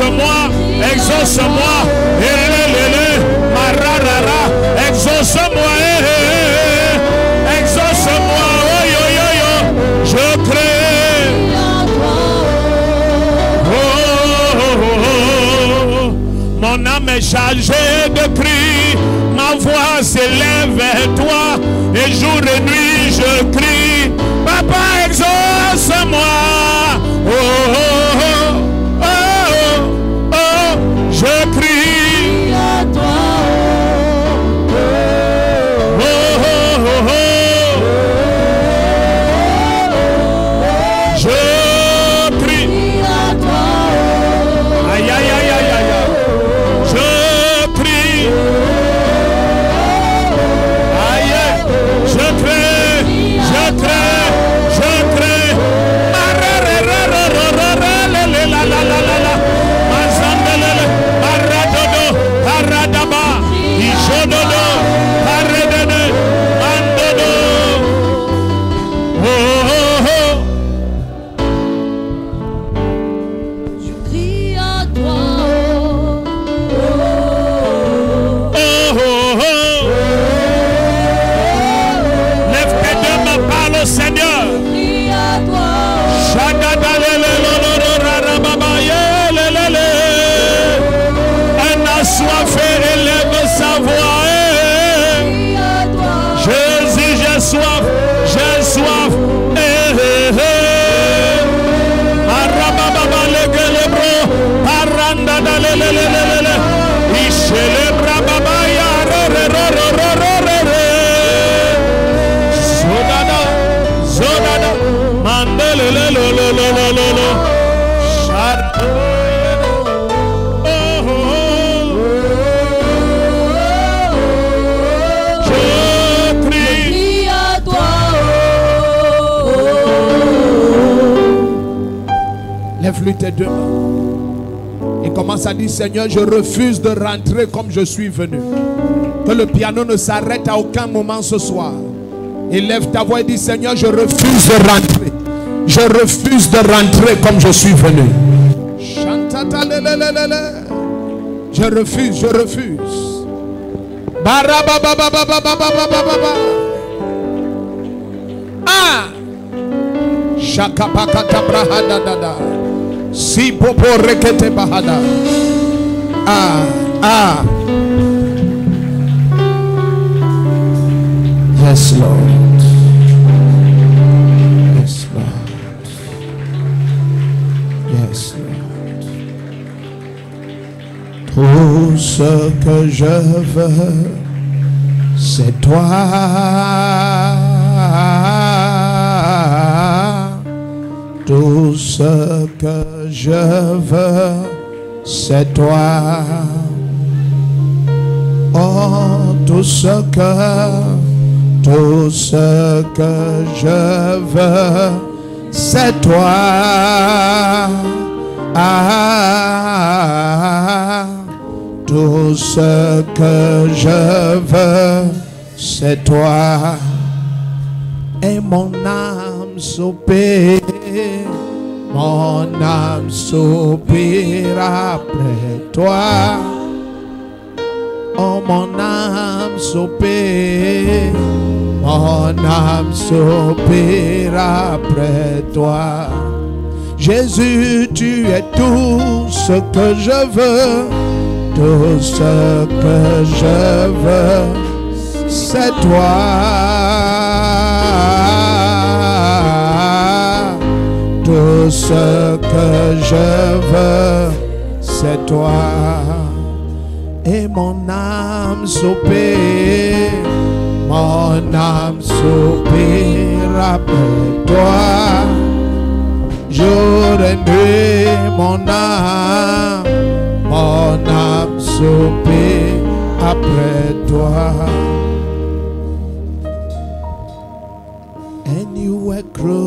exauce-moi, exauce-moi, mararara, exauce-moi, exauce-moi, je crie. Mon âme est chargée de cris, ma voix s'élève vers toi, et jour et nuit je crie, Papa exauce-moi, oh, oh, oh, oh, oh, je crie à toi, oh, oh, oh, oh, je crie à toi, aïe, aïe, aïe, aïe, aïe. Lève-lui tes deux mains et commence à dire, Seigneur, je refuse de rentrer comme je suis venu. Que le piano ne s'arrête à aucun moment ce soir. Et lève ta voix et dis, Seigneur, je refuse de rentrer. Je refuse de rentrer comme je suis venu. Je refuse, je refuse. Ah! Shakapakata brahadadada. Si popo rekete bahada. Ah, ah. Yes, Lord. Yes, Lord. Yes, Lord. Tout ce que je veux, c'est toi. Tout ce que je veux, c'est toi. Oh, tout ce que je veux, c'est toi. Ah, tout ce que je veux, c'est toi. Et mon âme soupire. Mon âme soupire après toi. Oh, mon âme soupire. Mon âme soupire après toi. Jésus, tu es tout ce que je veux. Tout ce que je veux, c'est toi. Tout ce que je veux, c'est toi. Et mon âme soupire, mon âme soupire après toi. Jour et nuit, mon âme soupire après toi. And you were crucified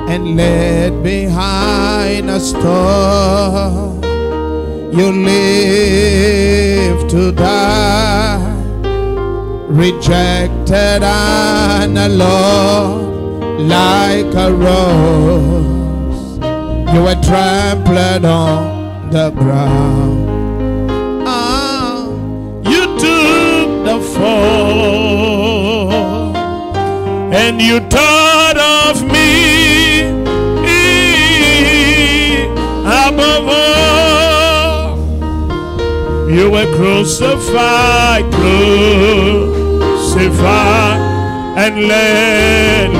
and led behind a storm. You live to die, rejected and alone like a rose. You were trampled on the ground. You took the fall, and you thought of me above all. You were crucified, and laid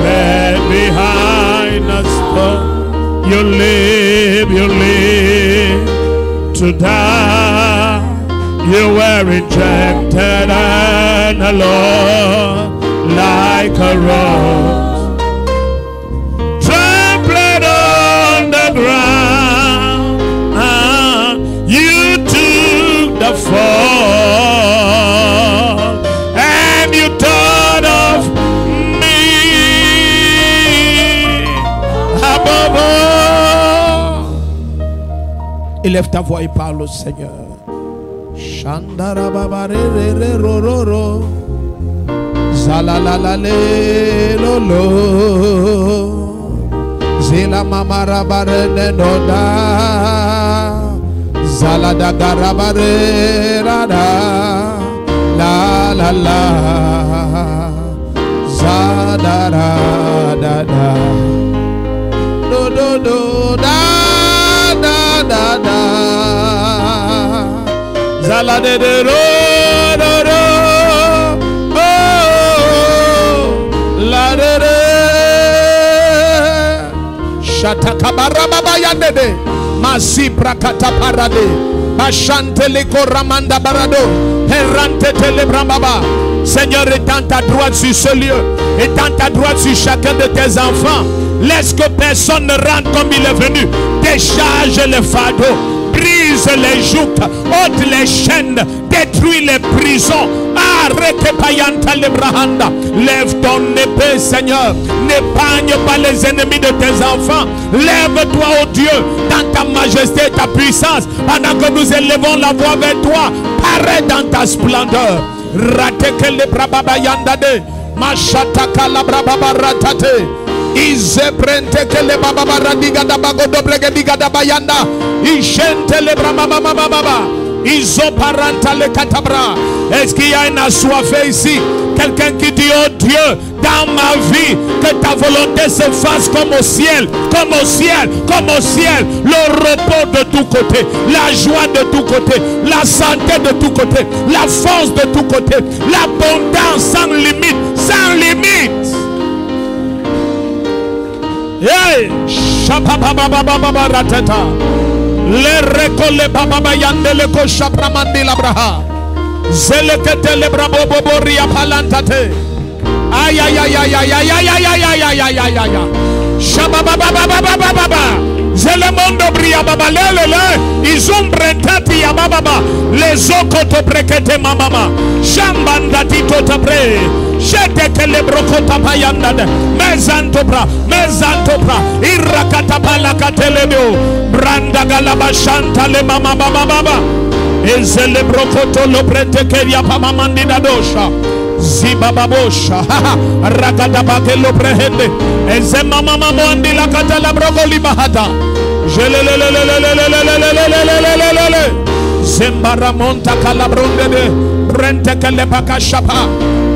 behind a stone. You live to die. You were rejected and alone, like a rose, trampled on the ground. You took the fall, and you thought of me above all. Élève ta voix et parle au Seigneur. Shandara babarere rororo, zalalalale lolo, zela mamara barene noda, zalada garabare rada, la la la, zadara da da, do do do da da da da. Zala de ro ro ro, oh, la de re, shatakabara baba yandede, masi prakata parade, bachante le koramanda barado, errante telebrambaba. Seigneur, étends ta droite sur ce lieu, étends ta droite sur chacun de tes enfants. Laisse que personne ne rentre comme il est venu. Décharge les fardeaux, brise les joutes, ôte les chaînes, détruis les prisons. Arrête payanta le brahanda. Lève ton épée, Seigneur. N'épargne pas les ennemis de tes enfants. Lève-toi, ô Dieu, dans ta majesté et ta puissance. Pendant que nous élevons la voix vers toi, parais dans ta splendeur. Rateke le brababa yandade, machataka la brababa ratate. Ize prente que le bababa radiga da bago doblege diga da bayanda. Ishente le brababa baba. Iso paranta le katabra. Est-ce qu'il y a une assoiffé ici? Quelqu'un qui dit, oh Dieu, dans ma vie, que ta volonté se fasse comme au ciel, comme au ciel, comme au ciel. Le repos de tous côtés, la joie de tous côtés, la santé de tous côtés, la force de tous côtés, l'abondance sans limite, sans limite. Hey, Shapapapapapapa ratata. Le récolle papa yande le ko shapramandi labraha. Zelekete le brabo boboria palantate. Aïe aïe aïe aïe aïe aïe aïe aïe aïe aïe aïe aïe aïe. Shabababababababa. Zelemondo bria baba lele. Izumbrentati ya baba. Les okoto brekete mama. Shambanda tito tabre. Jete que le brocota payandade. Mezantopra. Irrakata palakatelebio. Branda galaba shanta le mama baba. Ezele brokoto lo prete keria pama mandida dosha. Zibababosha. Rakata bakelo prehende. Eze mama mwandi la kata la brokoli bahata. Jelelelelelelelelelelelelelelelelele. Zembara monta calabronde de. Brente que le pakashapa.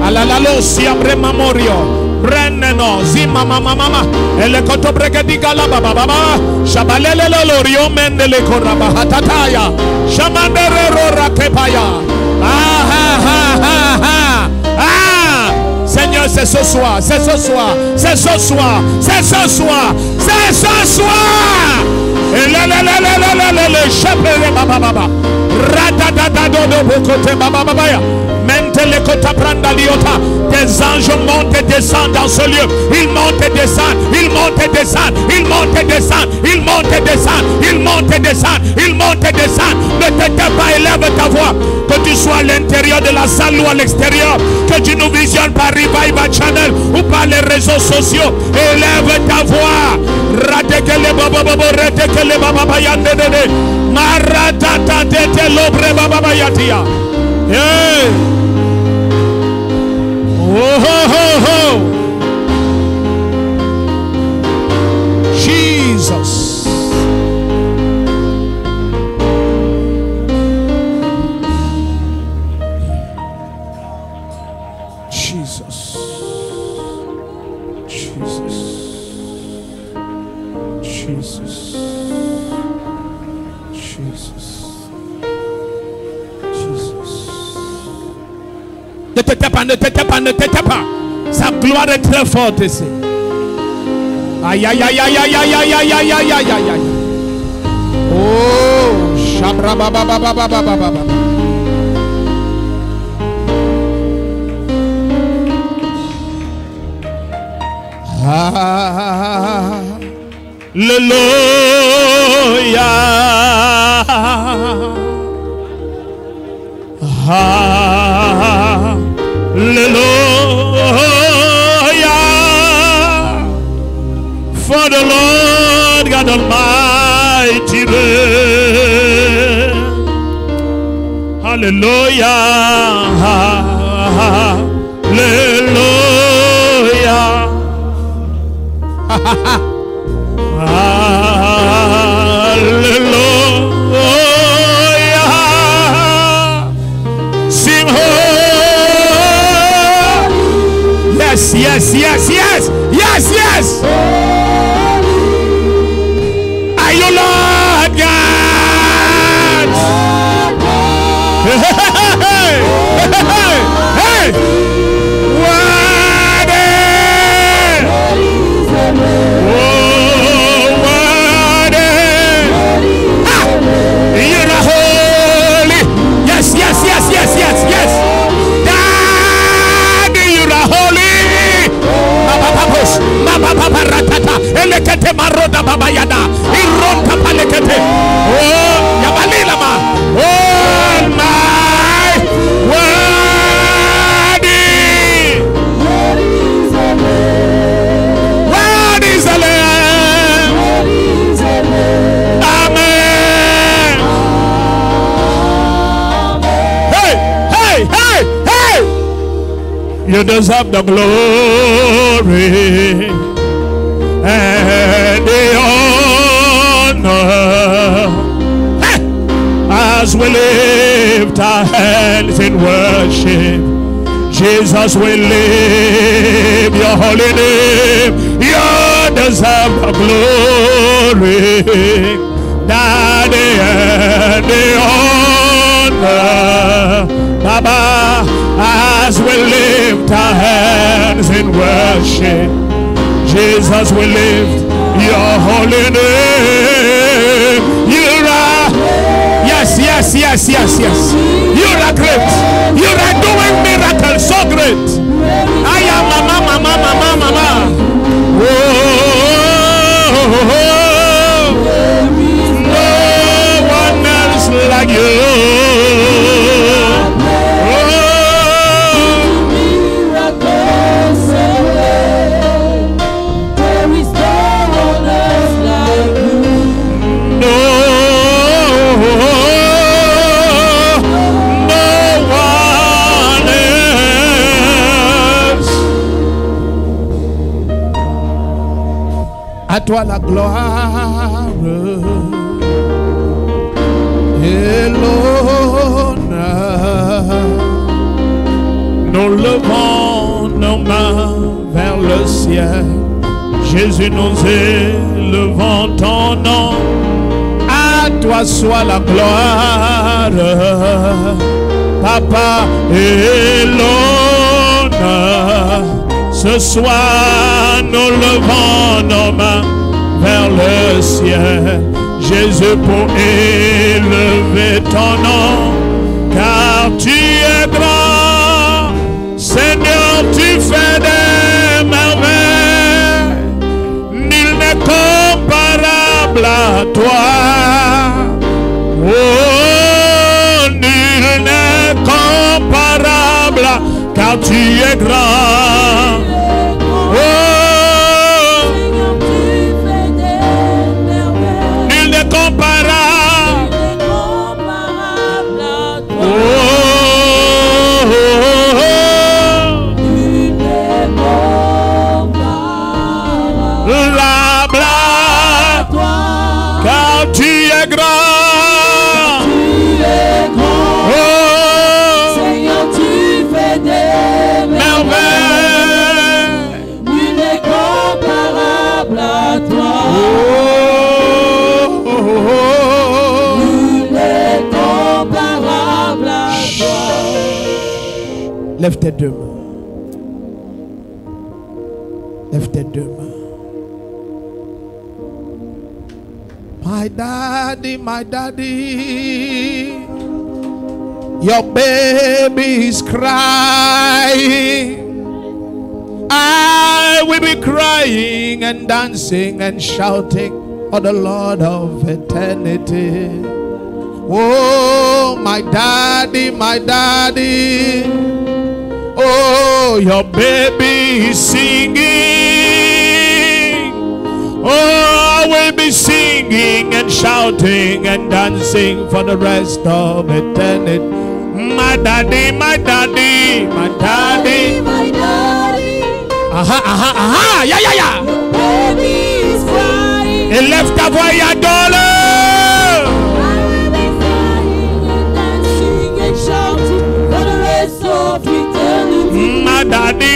Alalalo siabre memorio. Brenneno zima mama. Ele koto bregediga la baba. Shabalele lorio mendele koraba hatataya. Shamandere rora kepaya. Seigneur, c'est ce soir, c'est ce soir, c'est ce soir, c'est ce soir, c'est ce soir. Et le chapelle baba. Radadadado de bokote baba. Mentele kota pranda liota. Des anges montent et descendent dans ce lieu. Ils montent et descendent. Ils montent et descendent. Ils montent et descendent. Ils montent et descendent. Ils montent et descendent. Ils montent et descendent. Ne te tais pas, élève ta voix. Que tu sois à l'intérieur de la salle ou à l'extérieur. Que tu nous visionnes par Revival Channel ou par les réseaux sociaux. Élève ta voix. Radekele baba redekele baba yandede. Maratata tete lobre baba yatia. Hey. Oh ho ho ho. Jesus. Ne te tais pas, ne te tais pas, ne te tais pas. Sa gloire est très forte ici. Aïe, aïe, aïe, aïe, aïe, aïe, aïe, aïe, aïe, aïe, aïe, aïe. Oh, Shabra baba baba baba baba. Alléluia. Hallelujah. For the Lord God Almighty reigns. Hallelujah. Hallelujah. Hallelujah. Sing holy. Yes, yes, yes, yes, yes, yes. Are you Lord God? Hey, hey, hey, hey. Elekete maroda baba yada ironka palekete oh yabalila ma oh my word is a lamb amen hey hey hey hey you deserve the glory and the honor as we lift our hands in worship. Jesus, we lift your holy name. You deserve the glory, Daddy, and the honor, Baba, as we lift our hands in worship. Jesus, we lift your holy name. You are, yes, yes, yes, yes, yes. You are great. You are doing miracles so great. I am mama, mama, mama, mama. Oh, no one else like you. À toi la gloire et l'honneur. Nous levons nos mains vers le ciel. Jésus, nous élevons ton nom. À toi soit la gloire, Papa, et l'honneur. Ce soir, nous levons nos mains vers le ciel. Jésus, pour élever ton nom, car tu es grand. Seigneur, tu fais des merveilles. Nul n'est comparable à toi. Oh, nul n'est comparable, car tu es grand. Oh, nul n'est comparable. Oh, la blague, car tu es grand. Oh, Seigneur, tu fais des merveilles. Lève tes deux mains. Lève tes deux mains. My daddy, your baby is crying. I will be crying and dancing and shouting for the Lord of eternity. Oh, my daddy, oh, your baby is singing. Oh, I will be singing and shouting and dancing for the rest of eternity. My daddy, aha, yeah. Your baby is crying. Élève ta voix et adore-le. I will be crying and dancing and shouting for the rest of eternity. My daddy.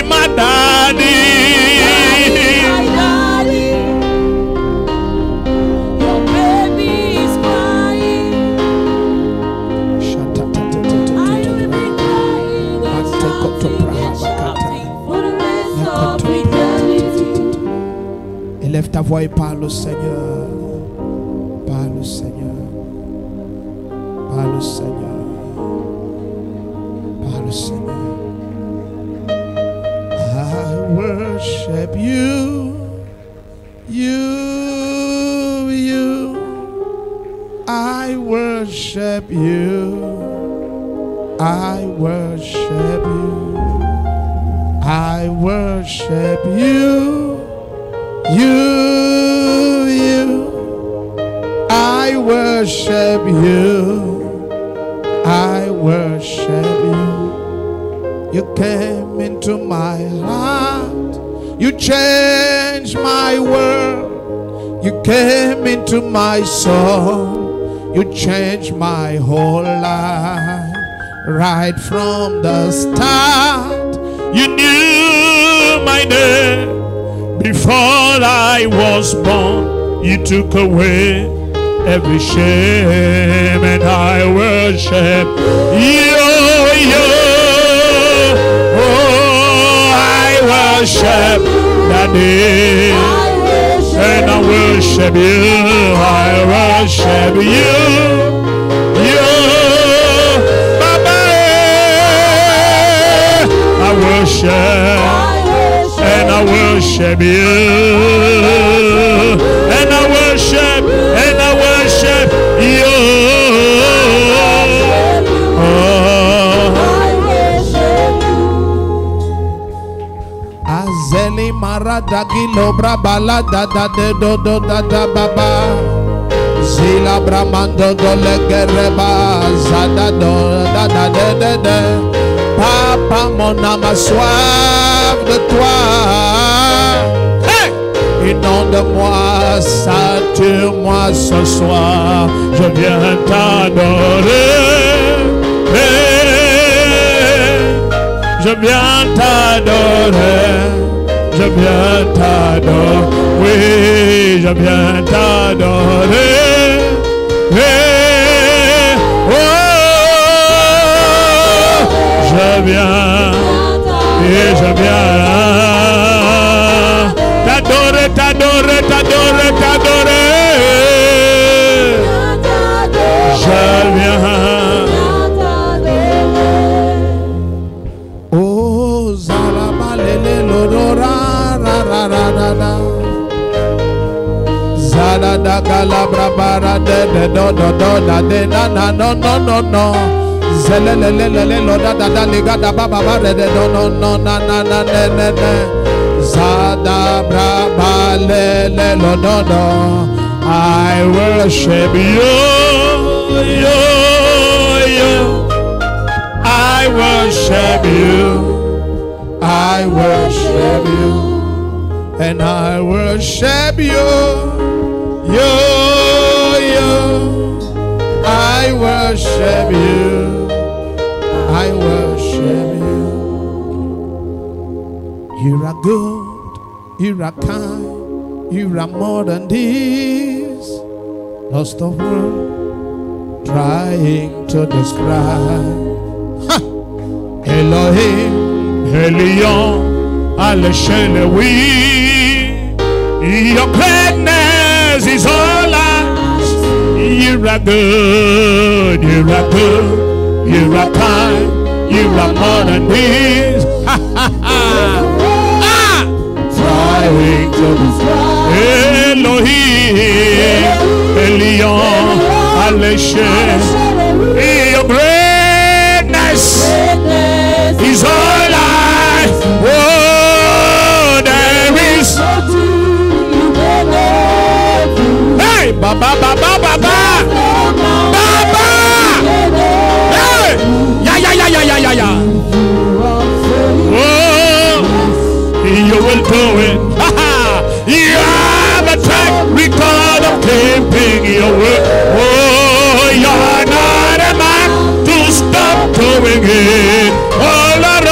Your baby is crying. I will be crying and shouting for the rest of eternity. Élève ta voix et parle au Seigneur. Parle au Seigneur. Parle au Seigneur. Parle au Seigneur. I worship you. I worship you. I worship you. I worship you. I worship you. I worship you. You came into my heart. You changed my world. You came into my soul. You changed my whole life. Right from the start, you knew my name. Before I was born, you took away every shame, and I worship you. Oh, I worship Daddy, and I worship you. I worship you. Baba, I worship. And I worship you, and I worship you. Azeli maradagi lobra balada da de do da da baba. Zila bramando do legereba zada do da da de de. Papa, mon âme a soif de toi. Hey! Inonde-moi, sature-moi ce soir. Je viens t'adorer. Hey! Je viens t'adorer. Je viens t'adorer. Oui, je viens t'adorer. Hey! Oh! Je viens et je viens t'adorer, t'adorer, t'adorer, t'adorer. Je viens. Oh, Zalabalele Lorora, ra ra ra ra ra. Zalada Galabra bara de do do do da de na na no no no no. Zelelelelele loda da da liga da baba bare de no no no na na na ne ne ne. Zada bra ba le le lo do do. I worship you. I worship you. I worship you. And I worship you. I worship you. I worship you. You are good, you are kind, you are more than this. Lost of words trying to describe. Elohim, Elion, Aleshele, oui. Your greatness is all I. You are good, you are good, you are kind, you are more than this. Trying to describe Elohim, Elion, Aleshele. Your greatness is all I. Oh, there is. Hey, Baba, Baba, Baba, Baba. Hey, ya. Oh, you will do it. You have a track record of keeping your word. Oh, you're not a man to stop doing it. Oh, Lord.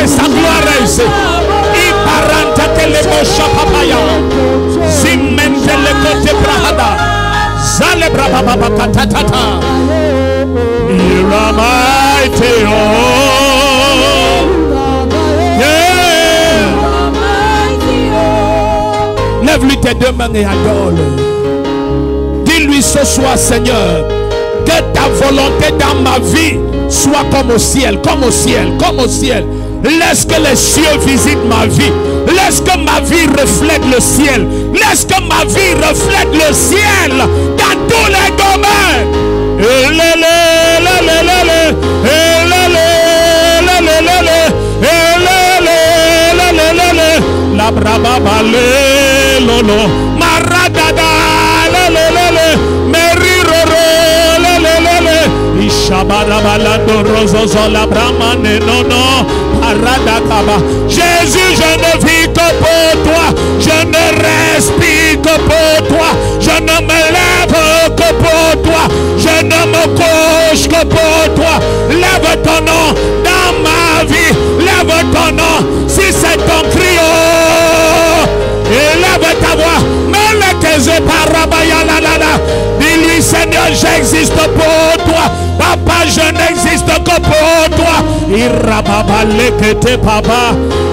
Sa gloire est Iparanta que le mocha papaya Zimente le côté brahada Zale brababa katatata You are mighty oh Yeah Lève-lui tes deux mains et adore. Dis-lui ce soir Seigneur que ta volonté dans ma vie soit comme au ciel, comme au ciel, comme au ciel. Laisse que les cieux visitent ma vie. Laisse que ma vie reflète le ciel. Laisse que ma vie reflète le ciel dans tous les domaines. La braba lolo maradada Jésus, je ne vis que pour toi. Je ne respire que pour toi. Je ne me lève que pour toi. Je ne me couche que pour toi. Lève ton nom dans ma vie. Lève ton nom. Si c'est ton cri, oh, élève ta voix. Dis-lui, Seigneur, j'existe pour toi. Papa, je n'existe que pour toi.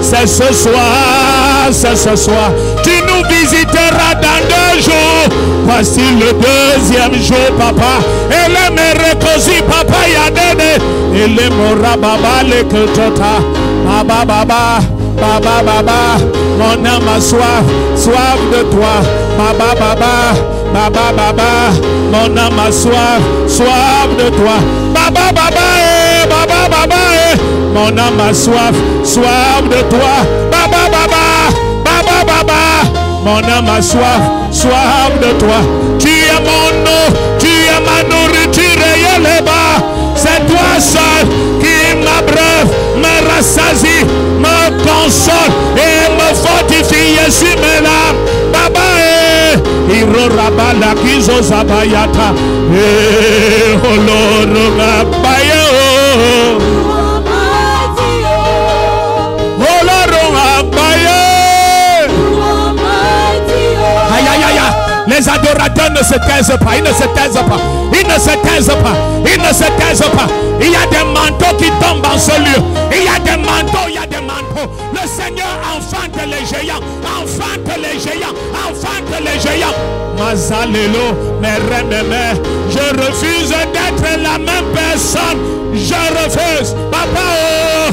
C'est ce soir, c'est ce soir. Tu nous visiteras dans 2 jours. Voici le 2e jour, papa. Et le merekosi, papa, yadene. Et le morababa, le ketota. Baba, baba. Baba, baba, mon âme a soif, soif de toi. Baba, baba, baba, baba, mon âme a soif, soif de toi. Baba, baba, baba, baba, mon âme a soif, soif de toi. Baba, baba, baba, baba, mon âme a soif, soif de toi. Tu es mon eau, tu es ma nourriture et le bas. C'est toi seul qui m'abreuve, me rassasie, me console et me fortifie sur mes larmes. Baba Irorabala kizo zabayata Oloroga bayo Oloroga bayo. Aïe aïe aïe. Les adorateurs ne se taisent pas, ils ne se taisent pas, ils ne se taisent pas, ils ne se taisent pas. Il y a des manteaux qui tombent en ce lieu. Il y a des manteaux, il y a des manteaux. Le Seigneur enfante les géants, enfante les géants, enfante les géants. Mazalelo, mais je refuse d'être la même personne. Je refuse. Papa, oh,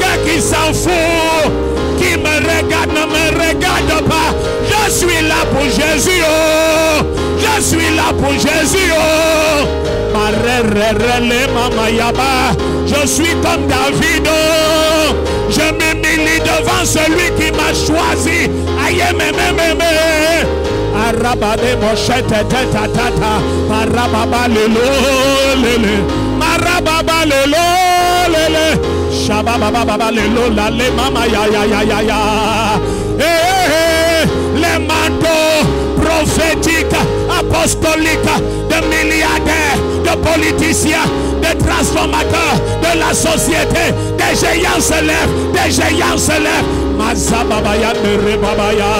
quelqu'un qui s'en fout, qui me regarde, ne me regarde pas. Je suis là pour Jésus. Oh. Je suis là pour Jésus. Oh. Je suis comme David. Oh. Je m'humilie devant celui qui m'a choisi. Aïe, Arabade moshete teta tata. Marababa lelo lele. Marababa lelo lele. Shabababa lelo lale mama ya ya ya ya ya. Les manteaux prophétiques, apostoliques, de milliardaires, de politiciens, de transformateurs, de la société, des géants se lèvent, des géants se lèvent. Mazababaya de rebabaya.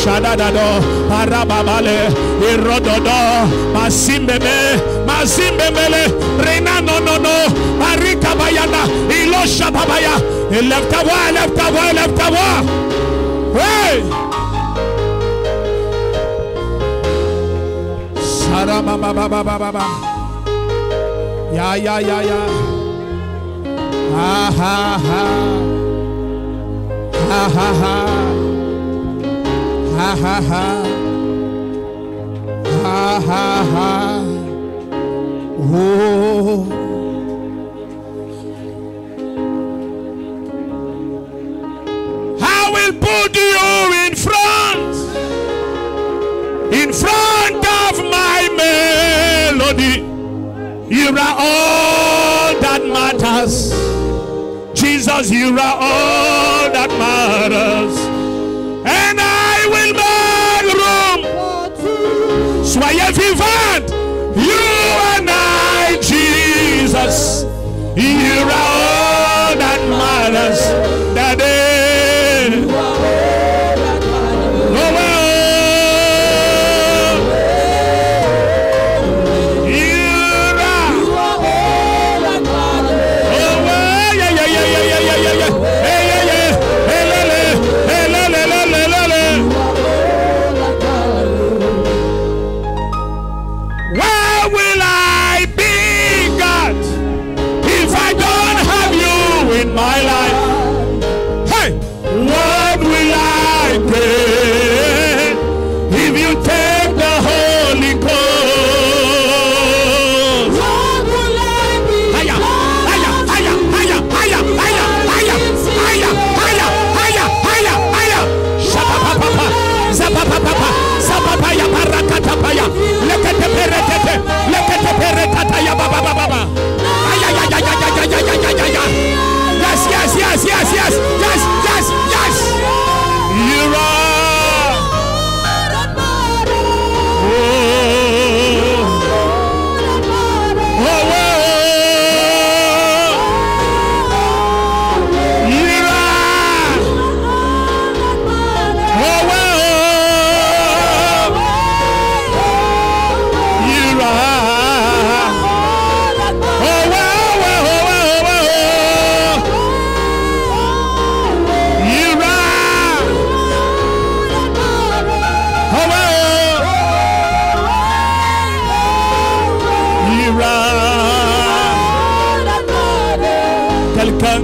Shadadado, Arababale, Irododo, Masimbeme, Masimbemele, Reina no no no, Marika Bayana, Ilo Shababaya, élève ta voix, élève ta voix, élève ta voix. Hey! Sarabababababa. Ya ya ya ya. Ha ha ha. Ha ha ha. Ha ha ha. Ha ha ha. Oh. I will put you in front of my melody. You are all that matters. Jesus, you are all that matters. And I will make room. Soyez vivant. You and I, Jesus. You are all that matters. That is. You are all that matters. Where will I be, God, if I don't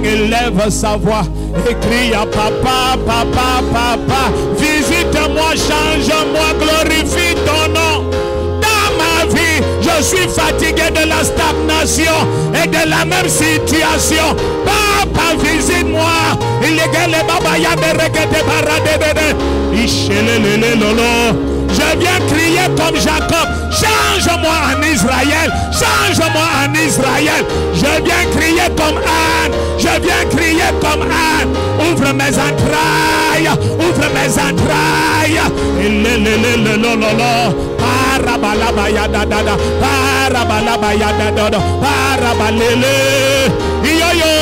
élève sa voix et crie à papa, papa, papa. Visite-moi, change-moi, glorifie ton nom. Dans ma vie, je suis fatigué de la stagnation et de la même situation. Papa, visite-moi. Il est que les babaya de regete baradede. Ishelele lolo. Je viens crier comme Jacob. Change-moi en Israël. Change-moi en Israël. Je viens crier comme Anne. Je viens crier comme Anne. Ouvre mes entrailles. Ouvre mes entrailles. Parabalabayadadada. Parabalabayadadada. Parabalele. Yo-yo.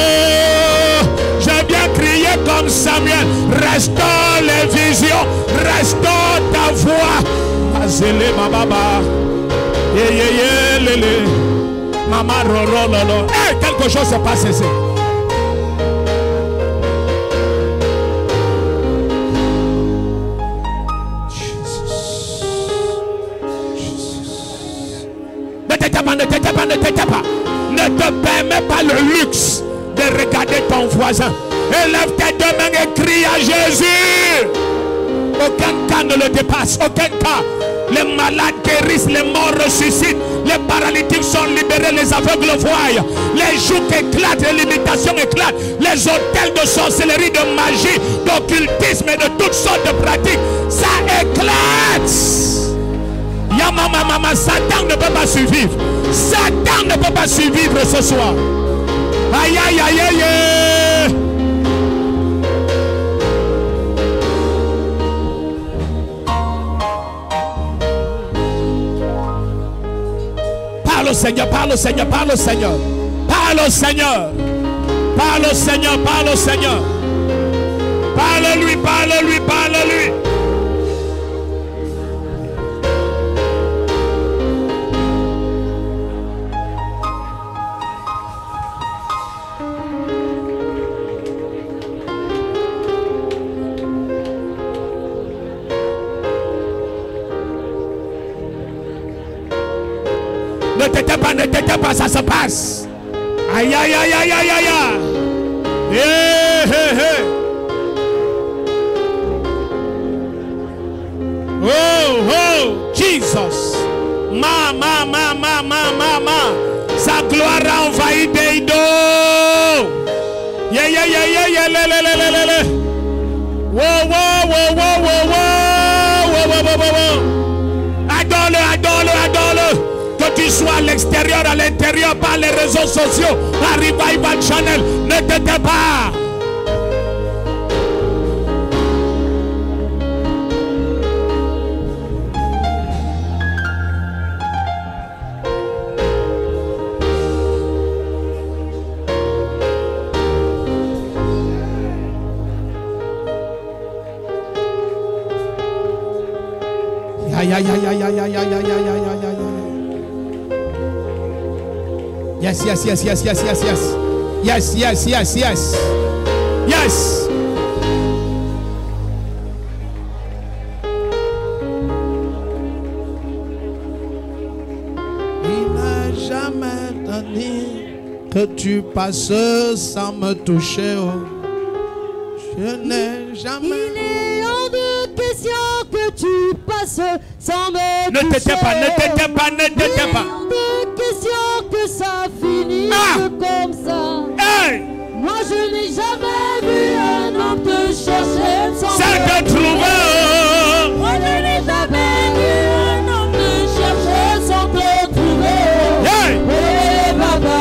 Je viens crier comme Samuel. Restaure les visions. Restaure ta voix. Azele bababa. Lele. Maman roro lolo. Hey, quelque chose se passe ici. Ne te tape pas, ne te tape pas, ne te tape pas. Ne te permets pas le luxe de regarder ton voisin. Élève tes deux mains et crie à Jésus. Aucun cas ne le dépasse, aucun cas. Les malades guérissent, les morts ressuscitent, les paralytiques sont libérés, les aveugles voient, les jougs éclatent, les limitations éclatent, les hôtels de sorcellerie, de magie, d'occultisme et de toutes sortes de pratiques, ça éclate. Yamama, Satan ne peut pas survivre. Satan ne peut pas survivre ce soir. Aïe, aïe, aïe, aïe. Parle au Seigneur, parle au Seigneur, parle au Seigneur. Parle au Seigneur. Parle au Seigneur, parle au Seigneur. Parle-lui, parle-lui, parle-lui. Ne t'étais pas, ça se passe. Aïe, aïe, aïe, aïe, aïe, aïe. Hey, hey, hey. Oh, oh, Jesus. Ma. Sa gloire a envahi des dos. Yeah, yeah, yeah, yeah, yeah, le. Wow. Adore-le. Que tu sois à l'extérieur, à l'intérieur, par les réseaux sociaux, par Revival Channel, ne te tais pas. Yes. Il n'a jamais donné que tu passes sans me toucher. Oh. Je n'ai jamais. Il est hors de question que tu passes sans me toucher. Ne t'étais pas. Il est hors de question que ça finisse comme ça. Hey! Moi je n'ai jamais vu un homme te chercher sans te trouver. Moi je n'ai jamais vu un homme te chercher sans te trouver. Hey! Hey, baba,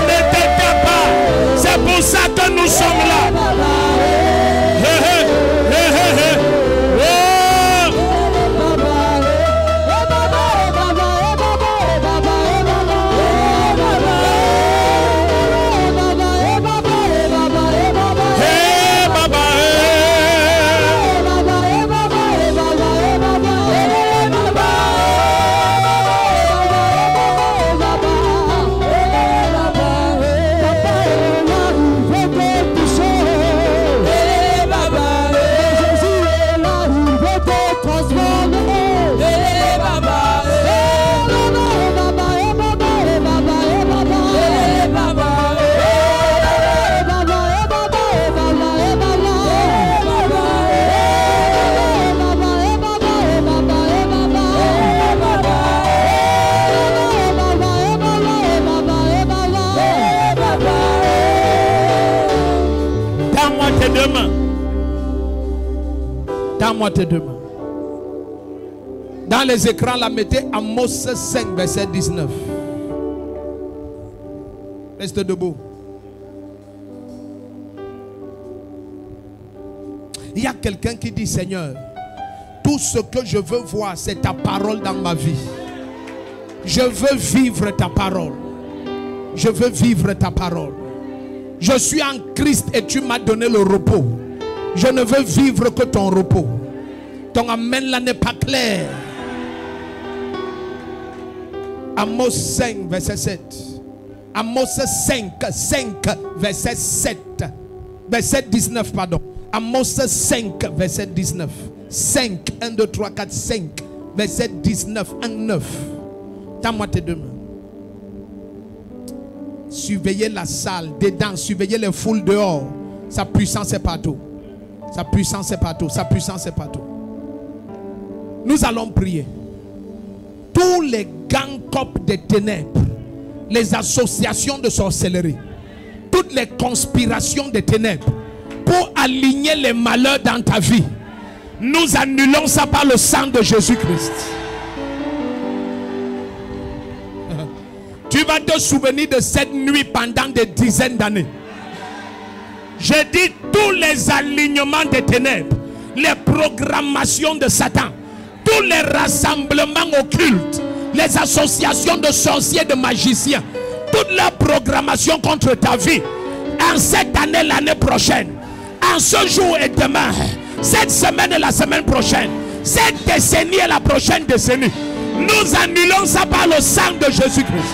Ne t'étais pas. C'est pour ça que nous sommes là. Tends-moi tes deux mains. Dans les écrans, là, mettez Amos 5, verset 19. Reste debout. Il y a quelqu'un qui dit, Seigneur, tout ce que je veux voir, c'est ta parole dans ma vie. Je veux vivre ta parole. Je veux vivre ta parole. Je suis en Christ et tu m'as donné le repos. Je ne veux vivre que ton repos. Ton amen là n'est pas clair. Amos 5, verset 7. Amos 5, verset 7. Verset 19, pardon. Amos 5, verset 19. 5, 1, 2, 3, 4, 5. Verset 19, 1, 9. Tends-moi tes deux mains. Surveillez la salle, dedans, surveillez les foules dehors. Sa puissance est partout. Sa puissance est partout. Sa puissance est partout. Nous allons prier. Tous les gangs copes des ténèbres, les associations de sorcellerie, toutes les conspirations des ténèbres pour aligner les malheurs dans ta vie, nous annulons ça par le sang de Jésus-Christ. Tu vas te souvenir de cette nuit pendant des dizaines d'années. J'ai dit tous les alignements des ténèbres, les programmations de Satan, tous les rassemblements occultes, les associations de sorciers, de magiciens, toute leur programmation contre ta vie, en cette année, l'année prochaine, en ce jour et demain, cette semaine et la semaine prochaine, cette décennie et la prochaine décennie, nous annulons ça par le sang de Jésus-Christ.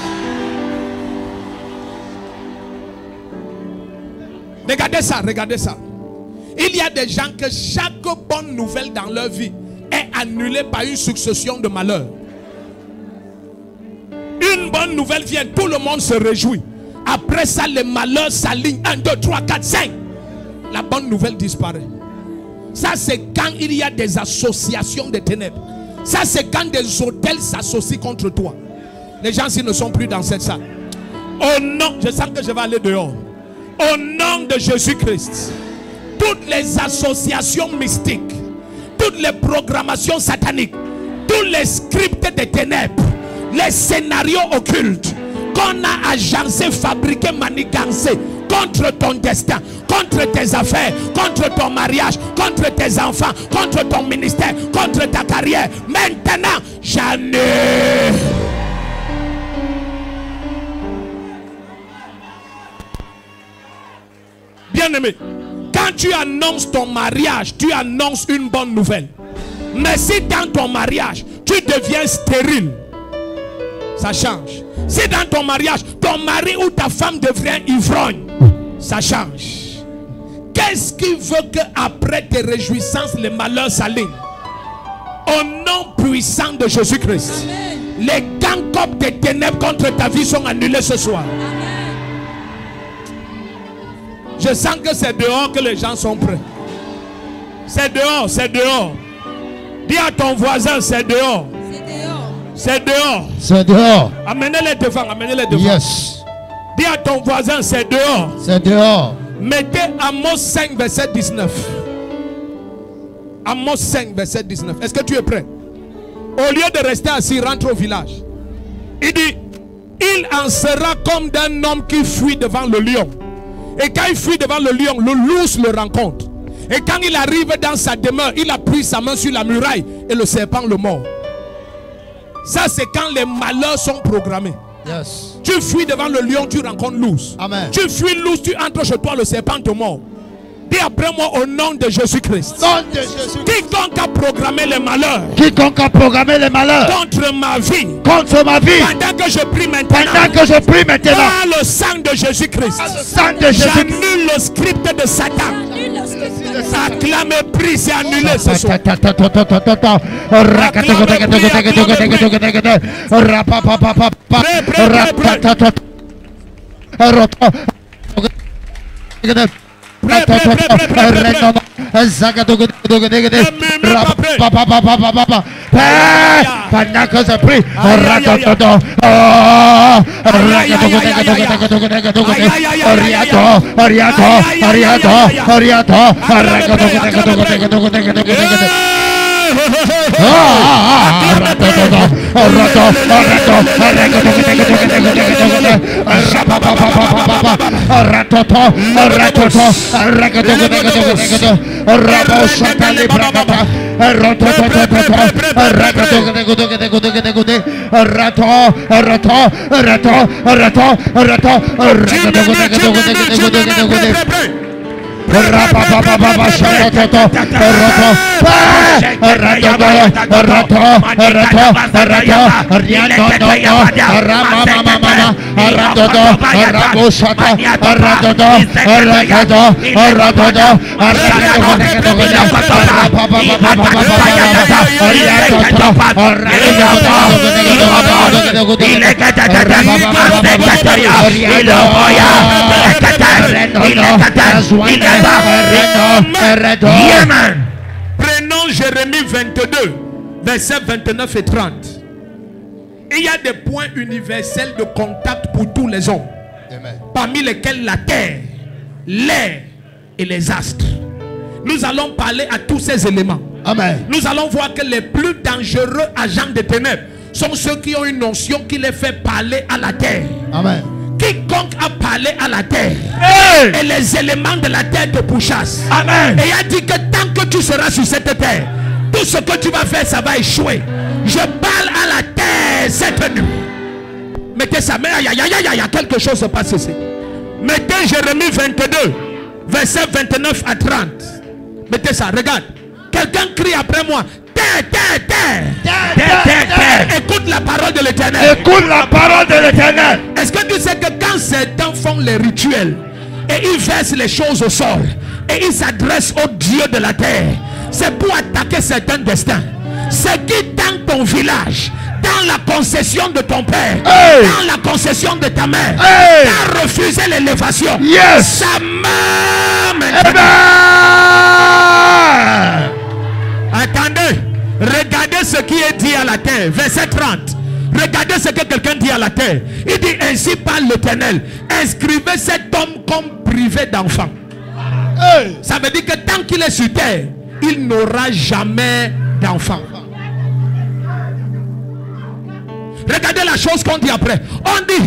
Regardez ça, regardez ça. Il y a des gens que chaque bonne nouvelle dans leur vie est annulée par une succession de malheurs. Une bonne nouvelle vient, tout le monde se réjouit. Après ça, les malheurs s'alignent. 1, 2, 3, 4, 5. La bonne nouvelle disparaît. Ça, c'est quand il y a des associations de ténèbres. Ça, c'est quand des hôtels s'associent contre toi. Les gens ici ne sont plus dans cette salle. Oh non, je sens que je vais aller dehors. Au nom de Jésus-Christ, toutes les associations mystiques, toutes les programmations sataniques, tous les scripts des ténèbres, les scénarios occultes qu'on a agencés, fabriqués, manigancés contre ton destin, contre tes affaires, contre ton mariage, contre tes enfants, contre ton ministère, contre ta carrière. Maintenant, j'annule. Bien-aimé, quand tu annonces ton mariage, tu annonces une bonne nouvelle. Mais si dans ton mariage, tu deviens stérile, ça change. Si dans ton mariage, ton mari ou ta femme devient ivrogne, ça change. Qu'est-ce qui veut qu'après tes réjouissances, les malheurs s'alignent? Au nom puissant de Jésus-Christ, les gangs copes des ténèbres contre ta vie sont annulés ce soir. Je sens que c'est dehors que les gens sont prêts. C'est dehors, c'est dehors. Dis à ton voisin, c'est dehors. C'est dehors. C'est dehors. Amenez-les devant, amenez-les devant. Yes. Dis à ton voisin, c'est dehors. C'est dehors. Mettez Amos 5, verset 19. Amos 5, verset 19. Est-ce que tu es prêt? Au lieu de rester assis, rentre au village. Il dit, il en sera comme d'un homme qui fuit devant le lion. Et quand il fuit devant le lion, le loup le rencontre. Et quand il arrive dans sa demeure, il appuie sa main sur la muraille et le serpent le mord. Ça, c'est quand les malheurs sont programmés. Yes. Tu fuis devant le lion, tu rencontres l'ours. Amen. Tu fuis l'ours, tu entres chez toi, le serpent te mord. Dis après moi au nom de Jésus-Christ. Quiconque a programmé les malheurs. Quiconque a programmé les malheurs contre ma vie. Contre ma vie. Pendant que je prie maintenant. Pendant que je prie maintenant. Par le sang de Jésus-Christ. J'annule le script de Satan. Acclame et prie, c'est annulé ce soir. même pas prêt. Pendant que je prie, Prenons Jérémie 22, versets 29 et 30. Il y a des points universels de contact pour tous les hommes. Amen. Parmi lesquels la terre, l'air et les astres. Nous allons parler à tous ces éléments. Amen. Nous allons voir que les plus dangereux agents des ténèbres sont ceux qui ont une notion qui les fait parler à la terre. Amen. Quiconque a parlé à la terre, hey, et les éléments de la terre te pourchassent. Amen. Et il a dit que tant que tu seras sur cette terre, tout ce que tu vas faire, ça va échouer. Je parle à la terre cette nuit. Mettez ça, mais il y a quelque chose se passe ici. Mettez Jérémie 22, verset 29 à 30. Mettez ça, regarde. Quelqu'un crie après moi. Terre, terre, terre. Terre, terre, terre. Écoute la parole de l'Éternel. Écoute la parole de l'Éternel. Est-ce que tu sais que quand certains font les rituels et ils versent les choses au sol et ils s'adressent au Dieu de la terre, c'est pour attaquer certains destins. C'est qui dans ton village, dans la concession de ton père, hey, dans la concession de ta mère, hey, t'as refusé l'élévation. Yes. Ça meurt maintenant. Attendez, regardez ce qui est dit à la terre, verset 30. Regardez ce que quelqu'un dit à la terre. Il dit ainsi parle l'Éternel. Inscrivez cet homme comme privé d'enfant. Hey. Ça veut dire que tant qu'il est sur terre, il n'aura jamais d'enfant. Regardez la chose qu'on dit après. On dit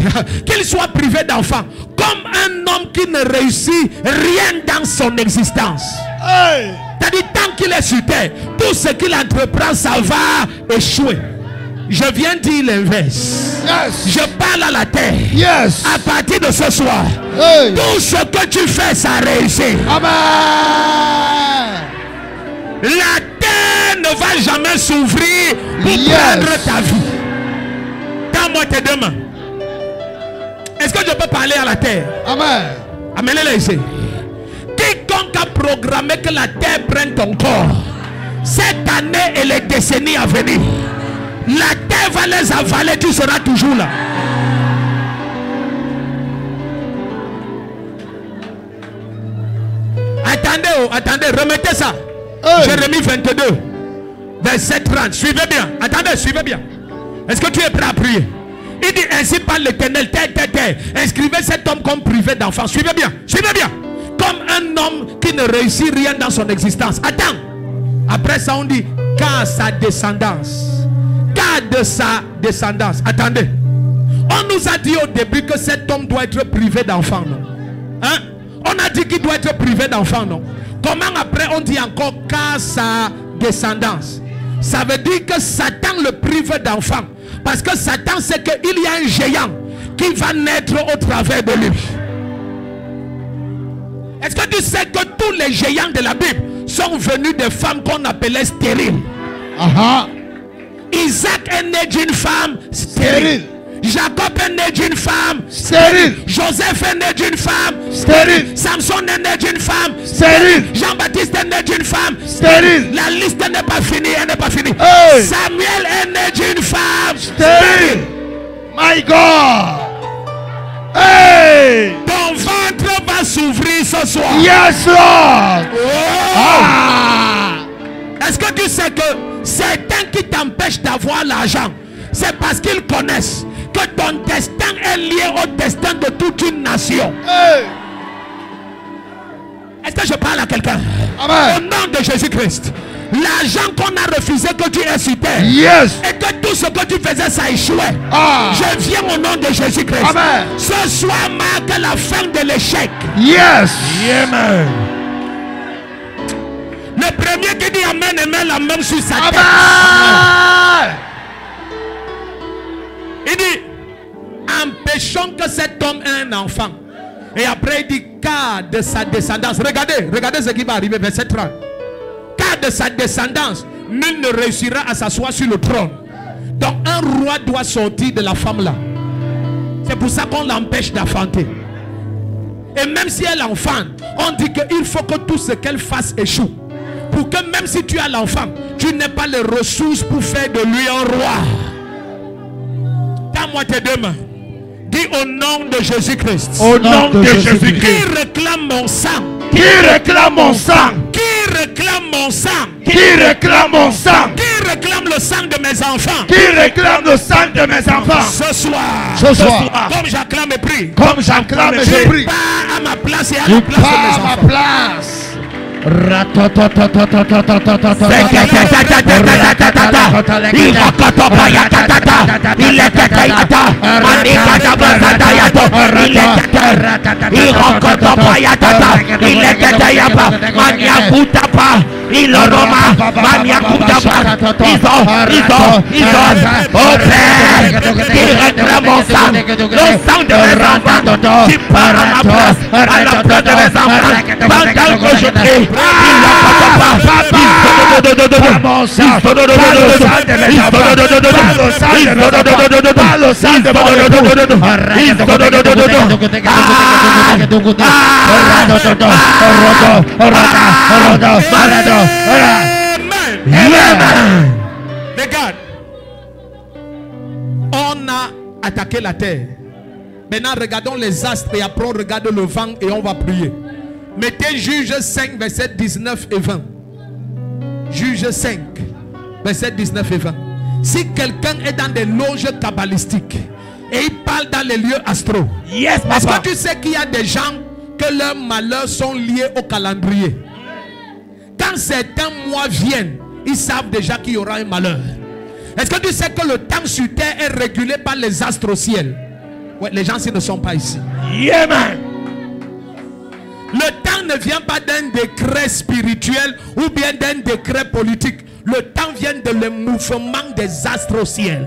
qu'il soit privé d'enfant, comme un homme qui ne réussit rien dans son existence. Hey. C'est-à-dire tant qu'il est sur terre, tout ce qu'il entreprend, ça va échouer. Je viens dire l'inverse. Yes. Je parle à la terre. Yes. À partir de ce soir, hey, tout ce que tu fais, ça réussit. Amen. La terre ne va jamais s'ouvrir pour, yes, prendre ta vie. Tends-moi tes deux mains. Est-ce que je peux parler à la terre? Amen. Amenez-les ici. Quiconque a programmé que la terre prenne ton corps, cette année et les décennies à venir, la terre va les avaler, tu seras toujours là. Attendez, oh, attendez, remettez ça. Hey. Jérémie 22, verset 30. Suivez bien. Attendez, suivez bien. Est-ce que tu es prêt à prier? Il dit ainsi par l'Éternel, terre, terre, terre. Inscrivez cet homme comme privé d'enfant. Suivez bien, suivez bien. Comme un homme qui ne réussit rien dans son existence. Attends. Après ça, on dit car sa descendance. Car de sa descendance. Attendez. On nous a dit au début que cet homme doit être privé d'enfant, non? Hein? On a dit qu'il doit être privé d'enfant, non? Comment après on dit encore car sa descendance? Ça veut dire que Satan le prive d'enfant. Parce que Satan sait qu'il y a un géant qui va naître au travers de lui. Est-ce que tu sais que tous les géants de la Bible sont venus des femmes qu'on appelait stériles? Isaac est né d'une femme stérile. Jacob est né d'une femme stérile. Joseph est né d'une femme stérile. Samson est né d'une femme stérile. Jean-Baptiste est né d'une femme stérile. La liste n'est pas finie, elle n'est pas finie. Hey. Samuel est né d'une femme stérile. My God. Hey. Ton ventre va s'ouvrir ce soir. Yes, Lord. Oh. Ah. Est-ce que que tu sais que certains qui t'empêchent d'avoir l'argent, c'est parce qu'ils connaissent que ton destin est lié au destin de toute une nation. Hey. Est-ce que je parle à quelqu'un? Amen. Au nom de Jésus-Christ. L'argent qu'on a refusé que tu aies sur terre. Yes. Et que tout ce que tu faisais, ça échouait. Ah. Je viens au nom de Jésus-Christ. Amen. Ce soir marque la fin de l'échec. Yes. Amen. Le premier qui dit Amen et met la main sur sa tête. Amen. Il dit, empêchons que cet homme ait un enfant. Et après il dit, car de sa descendance. Regardez ce qui va arriver, verset 30. Car de sa descendance, nul ne réussira à s'asseoir sur le trône. Donc un roi doit sortir de la femme là. C'est pour ça qu'on l'empêche d'enfanter. Et même si elle enfante, on dit qu'il faut que tout ce qu'elle fasse échoue. Pour que même si tu as l'enfant, tu n'aies pas les ressources pour faire de lui un roi. Tends-moi tes deux mains. Dis au nom de Jésus-Christ. Au nom de Jésus-Christ. Qui réclame mon sang? Qui réclame mon sang? Qui réclame mon sang? Qui réclame mon sang? Qui réclame le sang de mes enfants? Qui réclame le sang de mes enfants? Ce soir. Ce soir. Comme j'acclame et prie. Comme j'acclame et je Je prie. pars à ma place et à Je la place de mes pars à ma enfants. place. Amen. Regarde, on a attaqué la terre. Maintenant regardons les astres et après on regarde le vent et on va prier. Mettez Juge 5 verset 19 et 20. Juge 5 verset 19 et 20. Si quelqu'un est dans des loges kabbalistiques et il parle dans les lieux astraux, Yes, est-ce papa. que tu sais qu'il y a des gens que leurs malheurs sont liés au calendrier? Quand certains mois viennent, ils savent déjà qu'il y aura un malheur. Est-ce que tu sais que le temps sur terre est régulé par les astres au ciel? Ouais, les gens s'ils ne sont pas ici. Yeah, man. Le temps ne vient pas d'un décret spirituel ou bien d'un décret politique. Le temps vient de le mouvement des astres au ciel.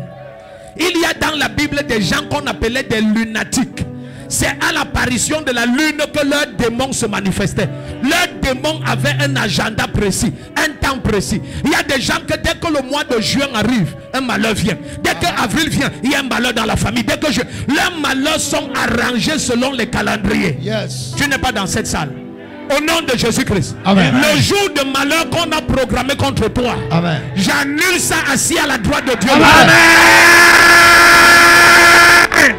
Il y a dans la Bible des gens qu'on appelait des lunatiques. C'est à l'apparition de la lune que leurs démons se manifestaient. Leurs démons avaient un agenda précis, un temps précis. Il y a des gens que dès que le mois de juin arrive, un malheur vient. Dès que avril vient, il y a un malheur dans la famille. Dès que leurs malheurs sont arrangés selon les calendriers. Yes. Tu n'es pas dans cette salle. Au nom de Jésus-Christ. Amen. Le jour de malheur qu'on a programmé contre toi, Amen. j'annule ça assis à la droite de Dieu. Amen.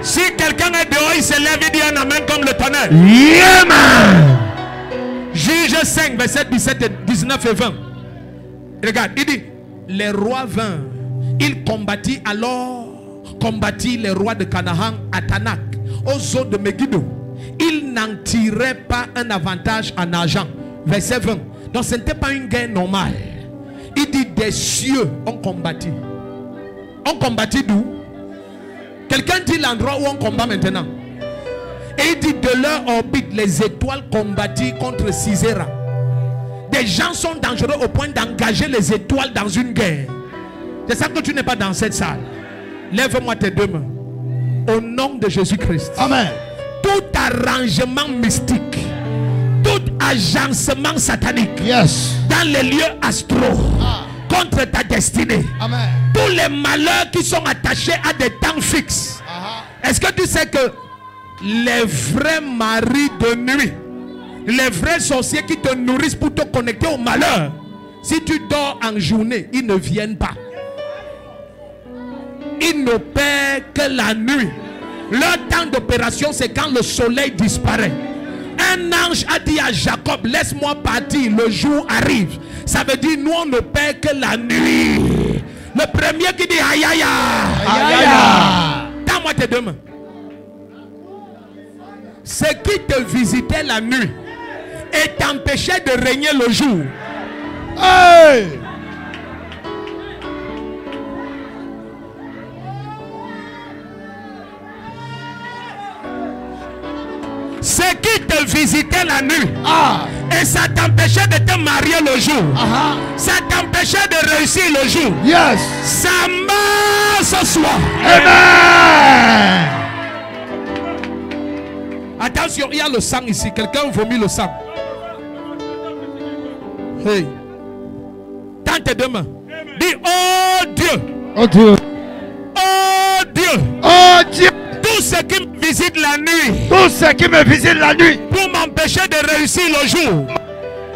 Si quelqu'un est dehors, il se lève et dit un amen comme le tonnerre. Yeah, man. Juge 5, verset 17 et 19 et 20. Regarde, il dit, les rois vinrent. Il combattit les rois de Canaan à Tanak, aux eaux de Megiddo. Il n'en tirait pas un avantage en argent. Verset 20. Donc ce n'était pas une guerre normale. Il dit, des cieux ont combattu. On combattit d'où? Quelqu'un dit l'endroit où on combat maintenant. Et il dit, de leur orbite, les étoiles combattirent contre Sisera. Des gens sont dangereux au point d'engager les étoiles dans une guerre. C'est ça que tu n'es pas dans cette salle. Lève-moi tes deux mains. Au nom de Jésus-Christ. Amen. Tout arrangement mystique, tout agencement satanique, Yes. dans les lieux astraux, contre ta destinée, Amen. tous les malheurs qui sont attachés à des temps fixes. Est-ce que tu sais que les vrais maris de nuit, les vrais sorciers qui te nourrissent pour te connecter au malheur, si tu dors en journée, ils ne viennent pas. Ils n'opèrent que la nuit. Leur temps d'opération, c'est quand le soleil disparaît. un ange a dit à Jacob, laisse-moi partir, le jour arrive. Ça veut dire, nous on ne paie que la nuit. Le premier qui dit aïe aïe aïe, donne-moi tes deux mains. Ce qui te visitait la nuit et t'empêchait de régner le jour. Hey! Ce qui te visitait la nuit et ça t'empêchait de te marier le jour, ça t'empêchait de réussir le jour. Yes. Ça meurt ce soir. Amen. Attention, il y a le sang ici. Quelqu'un vomit le sang. Hey. Tends tes deux mains. Dis, oh Dieu. Oh Dieu. Oh Dieu. Oh Dieu. Tout ce qui me visite la nuit, Tout ce qui me visite la nuit, pour m'empêcher de réussir le jour,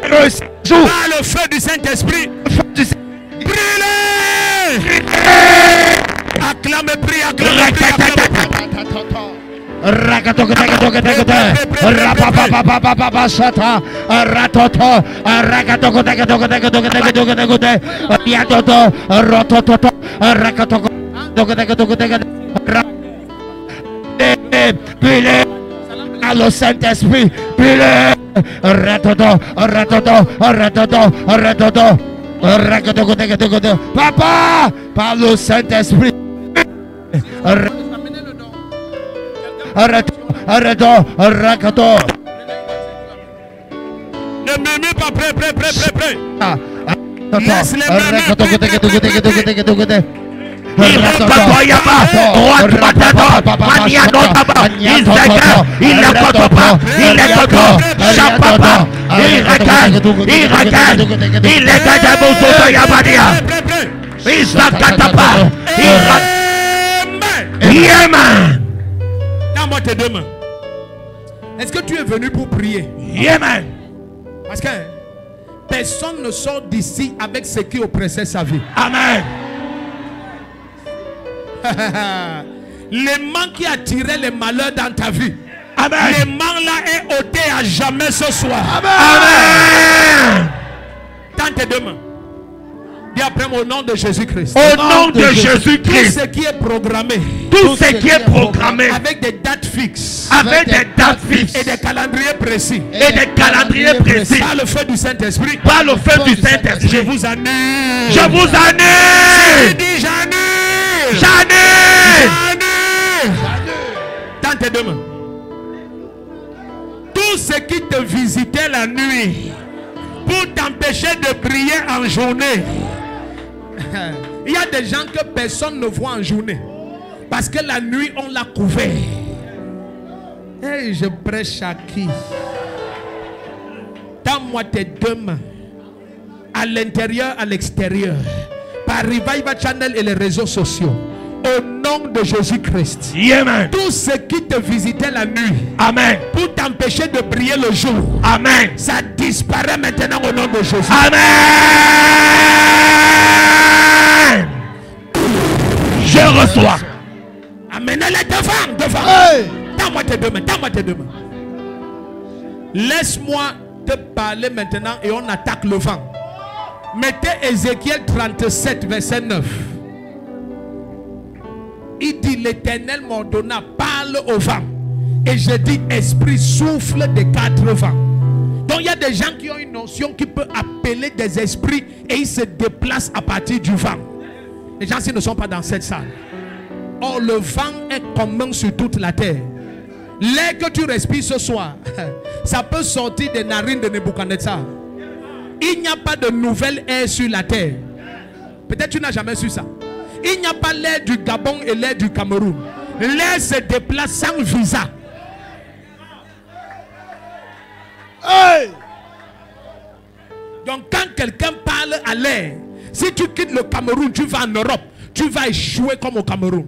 le jour, par le feu du Saint-Esprit, brûlez. Acclame, prie, acclame, prie, brûlez à le Saint-Esprit, brûlez. Papa, par le Saint-Esprit. Arrête. Ne murmure pas, prêt. Laisse les mains. Donne-moi tes deux mains. Est-ce que tu es venu pour prier? Amen. Parce que personne ne sort d'ici avec ce qui oppressait sa vie. Amen. L'aimant qui attirait les malheurs dans ta vie, Amen. l'aimant là est ôté à jamais ce soir. Amen. Tends tes deux mains. Dis après au nom de Jésus-Christ. Au nom de Tout Jésus-Christ, ce qui est programmé, tout ce qui est programmé avec des dates fixes avec des dates fixes et des calendriers précis, et des calendriers précis, par le feu du Saint-Esprit, par le feu du je Saint-Esprit, vous annule. je vous annule. Je dis j'annule. J'annule. Tends tes deux mains. Tout ce qui te visitait la nuit pour t'empêcher de prier en journée. Il y a des gens que personne ne voit en journée parce que la nuit on l'a couvert. Hey, je prêche à qui? Tends-moi tes deux mains, à l'intérieur, à l'extérieur, par Revival Channel et les réseaux sociaux. Au nom de Jésus-Christ. Amen. Tout ce qui te visitait la nuit, Amen. pour t'empêcher de prier le jour, Amen. ça disparaît maintenant au nom de Jésus. Amen. Je reçois. Amenez-les devant. Hey. Tends-moi tes deux mains. Laisse-moi te parler maintenant et on attaque le vent. Mettez Ézéchiel 37, verset 9. Il dit, l'Éternel m'ordonna, parle au vent. Et je dis, esprit, souffle des quatre vents. Donc il y a des gens qui ont une notion qui peut appeler des esprits et ils se déplacent à partir du vent. Les gens qui ne sont pas dans cette salle. Or le vent est commun sur toute la terre. L'air que tu respires ce soir, ça peut sortir des narines de Nebuchadnezzar. Il n'y a pas de nouvel air sur la terre. Peut-être tu n'as jamais su ça. Il n'y a pas l'air du Gabon et l'air du Cameroun. L'air se déplace sans visa. Hey. Donc quand quelqu'un parle à l'air, si tu quittes le Cameroun, tu vas en Europe, tu vas échouer comme au Cameroun.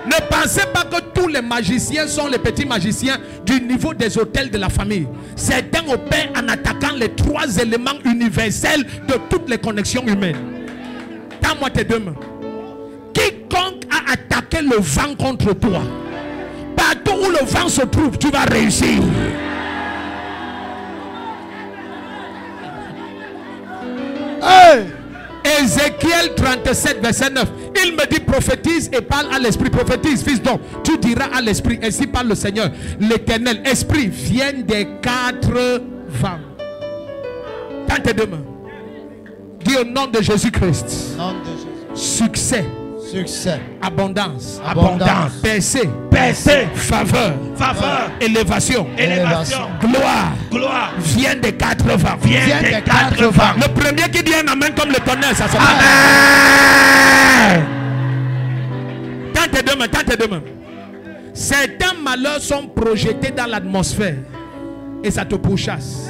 Ne pensez pas que tous les magiciens sont les petits magiciens du niveau des hôtels de la famille. Certains opèrent en attaquant les trois éléments universels de toutes les connexions humaines. Tends-moi tes deux mains. Quiconque a attaqué le vent contre toi, partout où le vent se trouve, tu vas réussir. Hey! Ézéchiel 37, verset 9. Il me dit prophétise et parle à l'esprit. Prophétise, fils d'homme. Tu diras à l'esprit, ainsi parle le Seigneur, l'Éternel. Esprit, viens des 4 vents. Tends tes deux mains. Dis au nom de Jésus-Christ. Nom de Jésus. Succès. Succès. Abondance. Abondance. Percée. Percée. Faveur. Faveur. Élévation. Élévation. Gloire. Gloire. Viens des 4 vents. Viens des 4 vents. Le premier qui dit un amen comme le tonnerre, ça se passe. Amen. Tends tes deux mains, tends tes deux mains. Certains malheurs sont projetés dans l'atmosphère et ça te pourchasse.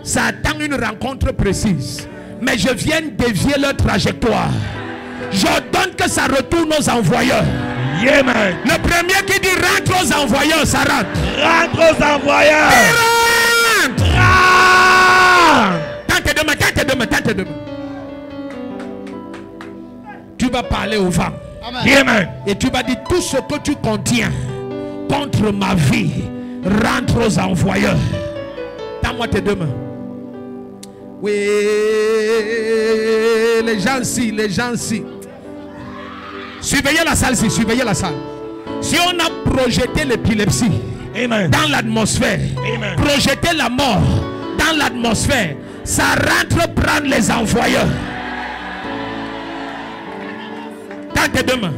Ça attend une rencontre précise. Mais je viens dévier leur trajectoire. J'ordonne que ça retourne aux envoyeurs. Amen. Le premier qui dit rentre aux envoyeurs, ça rentre. Rentre aux envoyeurs. Rentre. Tends tes deux mains, tends tes deux mains, tends tes deux mains. Tu vas parler au vent. Amen. Et tu vas dire tout ce que tu contiens contre ma vie rentre aux envoyeurs. Tends-moi tes deux mains. Oui, les gens ci, les gens ci. Surveillez la salle, surveillez la salle. Si on a projeté l'épilepsie dans l'atmosphère, projeté la mort dans l'atmosphère, ça rentre prendre les envoyeurs. Dans tes deux mains.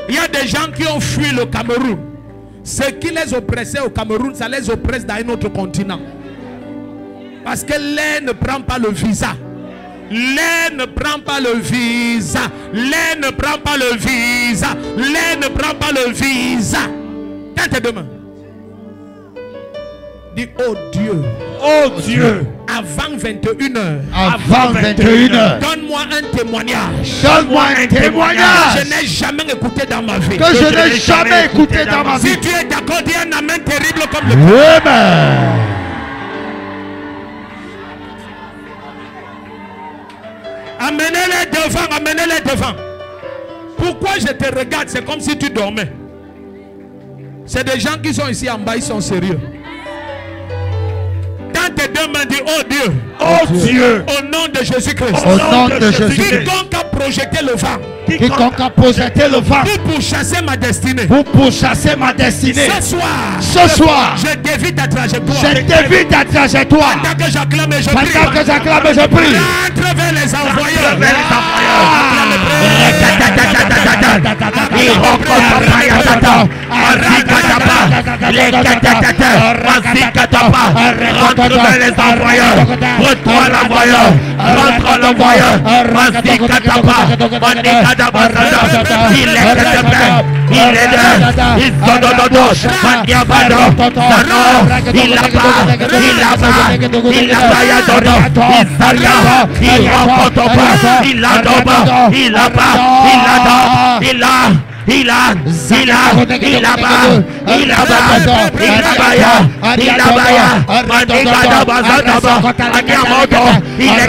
Il y a des gens qui ont fui le Cameroun. Ce qui les oppressait au Cameroun, ça les oppresse dans un autre continent. Parce que l'air ne prend pas le visa. L'air ne prend pas le visa. L'air ne prend pas le visa. L'air ne prend pas le visa. Dans tes deux mains. Dis, oh Dieu. Oh Dieu. Avant 21h. Avant 21h. Donne-moi un témoignage. Donne-moi un témoignage. Que je n'ai jamais écouté dans ma vie. Que je n'ai jamais écouté dans ma vie. Si tu es d'accord, dis un amen terrible comme le Amen. Amenez-les devant, amenez-les devant. Pourquoi je te regarde? C'est comme si tu dormais. C'est des gens qui sont ici en bas, ils sont sérieux. Dans tes deux mains, dis oh Dieu. Oh Dieu. Au nom de Jésus-Christ. Au nom de Jésus-Christ. Quiconque a projeté le vent. Quiconque a projeté le vent Pour chasser ma destinée. pour pourchasser ma destinée. Ce soir, je dévie ta trajectoire. je dévie ta trajectoire. Pendant que j'acclame et je prie. Pendant que j'acclame et je prie. Rentre vers les envoyeurs. Rentre vers les envoyeurs. Retourne l'envoyeur. Rentre l'envoyeur. Il est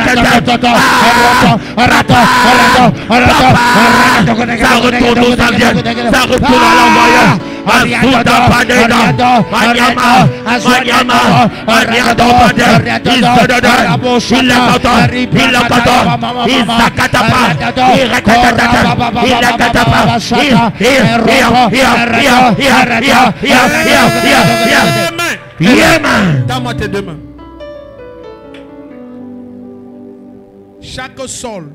Donne-moi tes deux mains. Chaque sol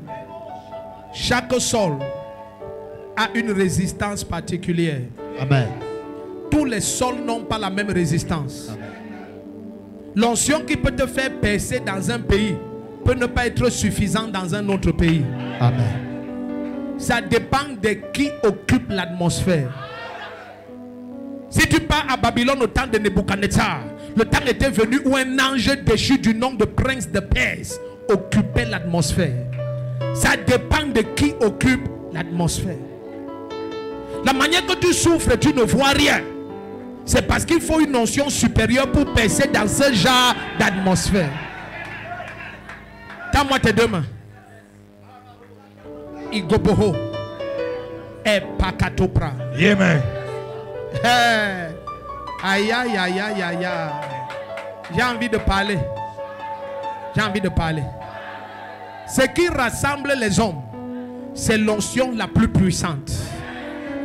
a une résistance particulière. Amen. Tous les sols n'ont pas la même résistance. L'onction qui peut te faire percer dans un pays peut ne pas être suffisante dans un autre pays. Amen. Ça dépend de qui occupe l'atmosphère. Si tu pars à Babylone au temps de Nebuchadnezzar, le temps était venu où un ange déchu du nom de prince de Perse occupait l'atmosphère. Ça dépend de qui occupe l'atmosphère. La manière que tu souffres, tu ne vois rien. C'est parce qu'il faut une notion supérieure pour percer dans ce genre d'atmosphère. Tends-moi tes deux mains. Igoboho et Pakatopra. Amen. Aïe, aïe, aïe, aïe, aïe, aïe. J'ai envie de parler. J'ai envie de parler. Ce qui rassemble les hommes, c'est l'onction la plus puissante.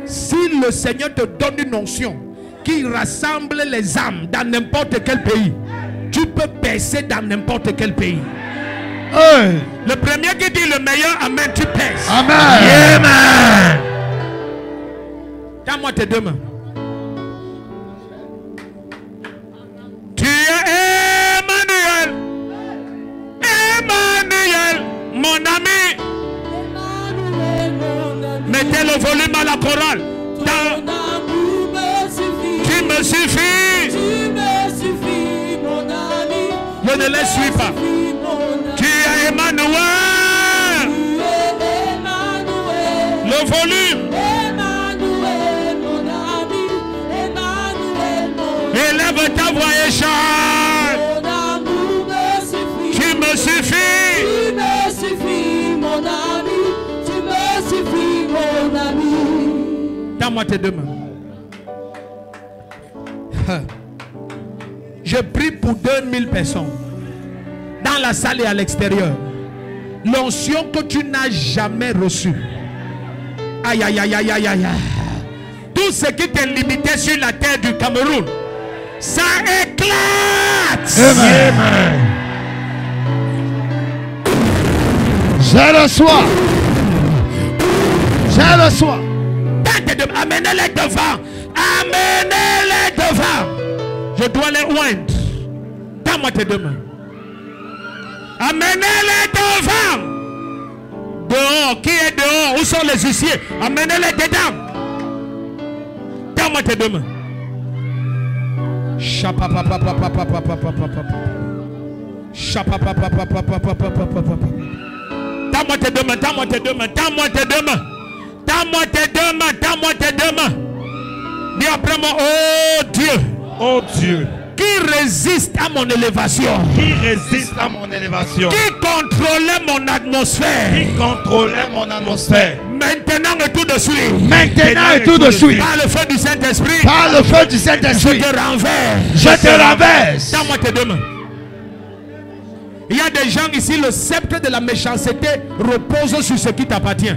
Si le Seigneur te donne une onction qui rassemble les âmes dans n'importe quel pays, tu peux percer dans n'importe quel pays. Hey. Le premier qui dit le meilleur amen, tu perces. Amen. Amen. Tiens-moi tes deux mains. Tu es Emmanuel. Emmanuel, mon ami. Emmanuel, mon ami. Mettez le volume à la chorale. Ton amour me suffit. Tu me suffis. Tu me suffis, mon ami. Je ne les suis pas. Suffis, mon ami. Tu es Emmanuel. Tu es Emmanuel. Le volume. Emmanuel, mon ami. Emmanuel, mon ami. Élève ta voix et chante. Ton amour me suffit. Tu me suffis. Tu me suffis, mon ami. Tu me suffis, mon ami. Tends-moi tes deux mains. Je prie pour 2000 personnes dans la salle et à l'extérieur. L'onction que tu n'as jamais reçue. Aïe, aïe, aïe, aïe, aïe, aïe. Tout ce qui t'est limité sur la terre du Cameroun, ça éclate. Amen. Je le sois. Je le sois. Amenez-les devant. Amenez-les devant. Je dois les oindre. Donne-moi tes deux mains. Amenez-les devant. Dehors. Qui est dehors? Où sont les huissiers? Amenez-les dedans. Donne-moi tes deux mains. Donne-moi tes deux mains. Donne-moi tes deux mains. Donne-moi tes deux mains. Donne-moi tes deux mains. Donne-moi tes deux mains. Dis après moi, oh Dieu. Oh Dieu. Qui résiste à mon élévation? Qui résiste à mon élévation? Qui contrôlait mon atmosphère? Qui contrôlait mon atmosphère? Maintenant et tout de suite. Maintenant et tout de suite. Par le feu du Saint-Esprit. Par le feu du Je Saint-Esprit. te renverse. Je te renverse. Donne-moi tes deux mains. Il y a des gens ici, le sceptre de la méchanceté repose sur ce qui t'appartient.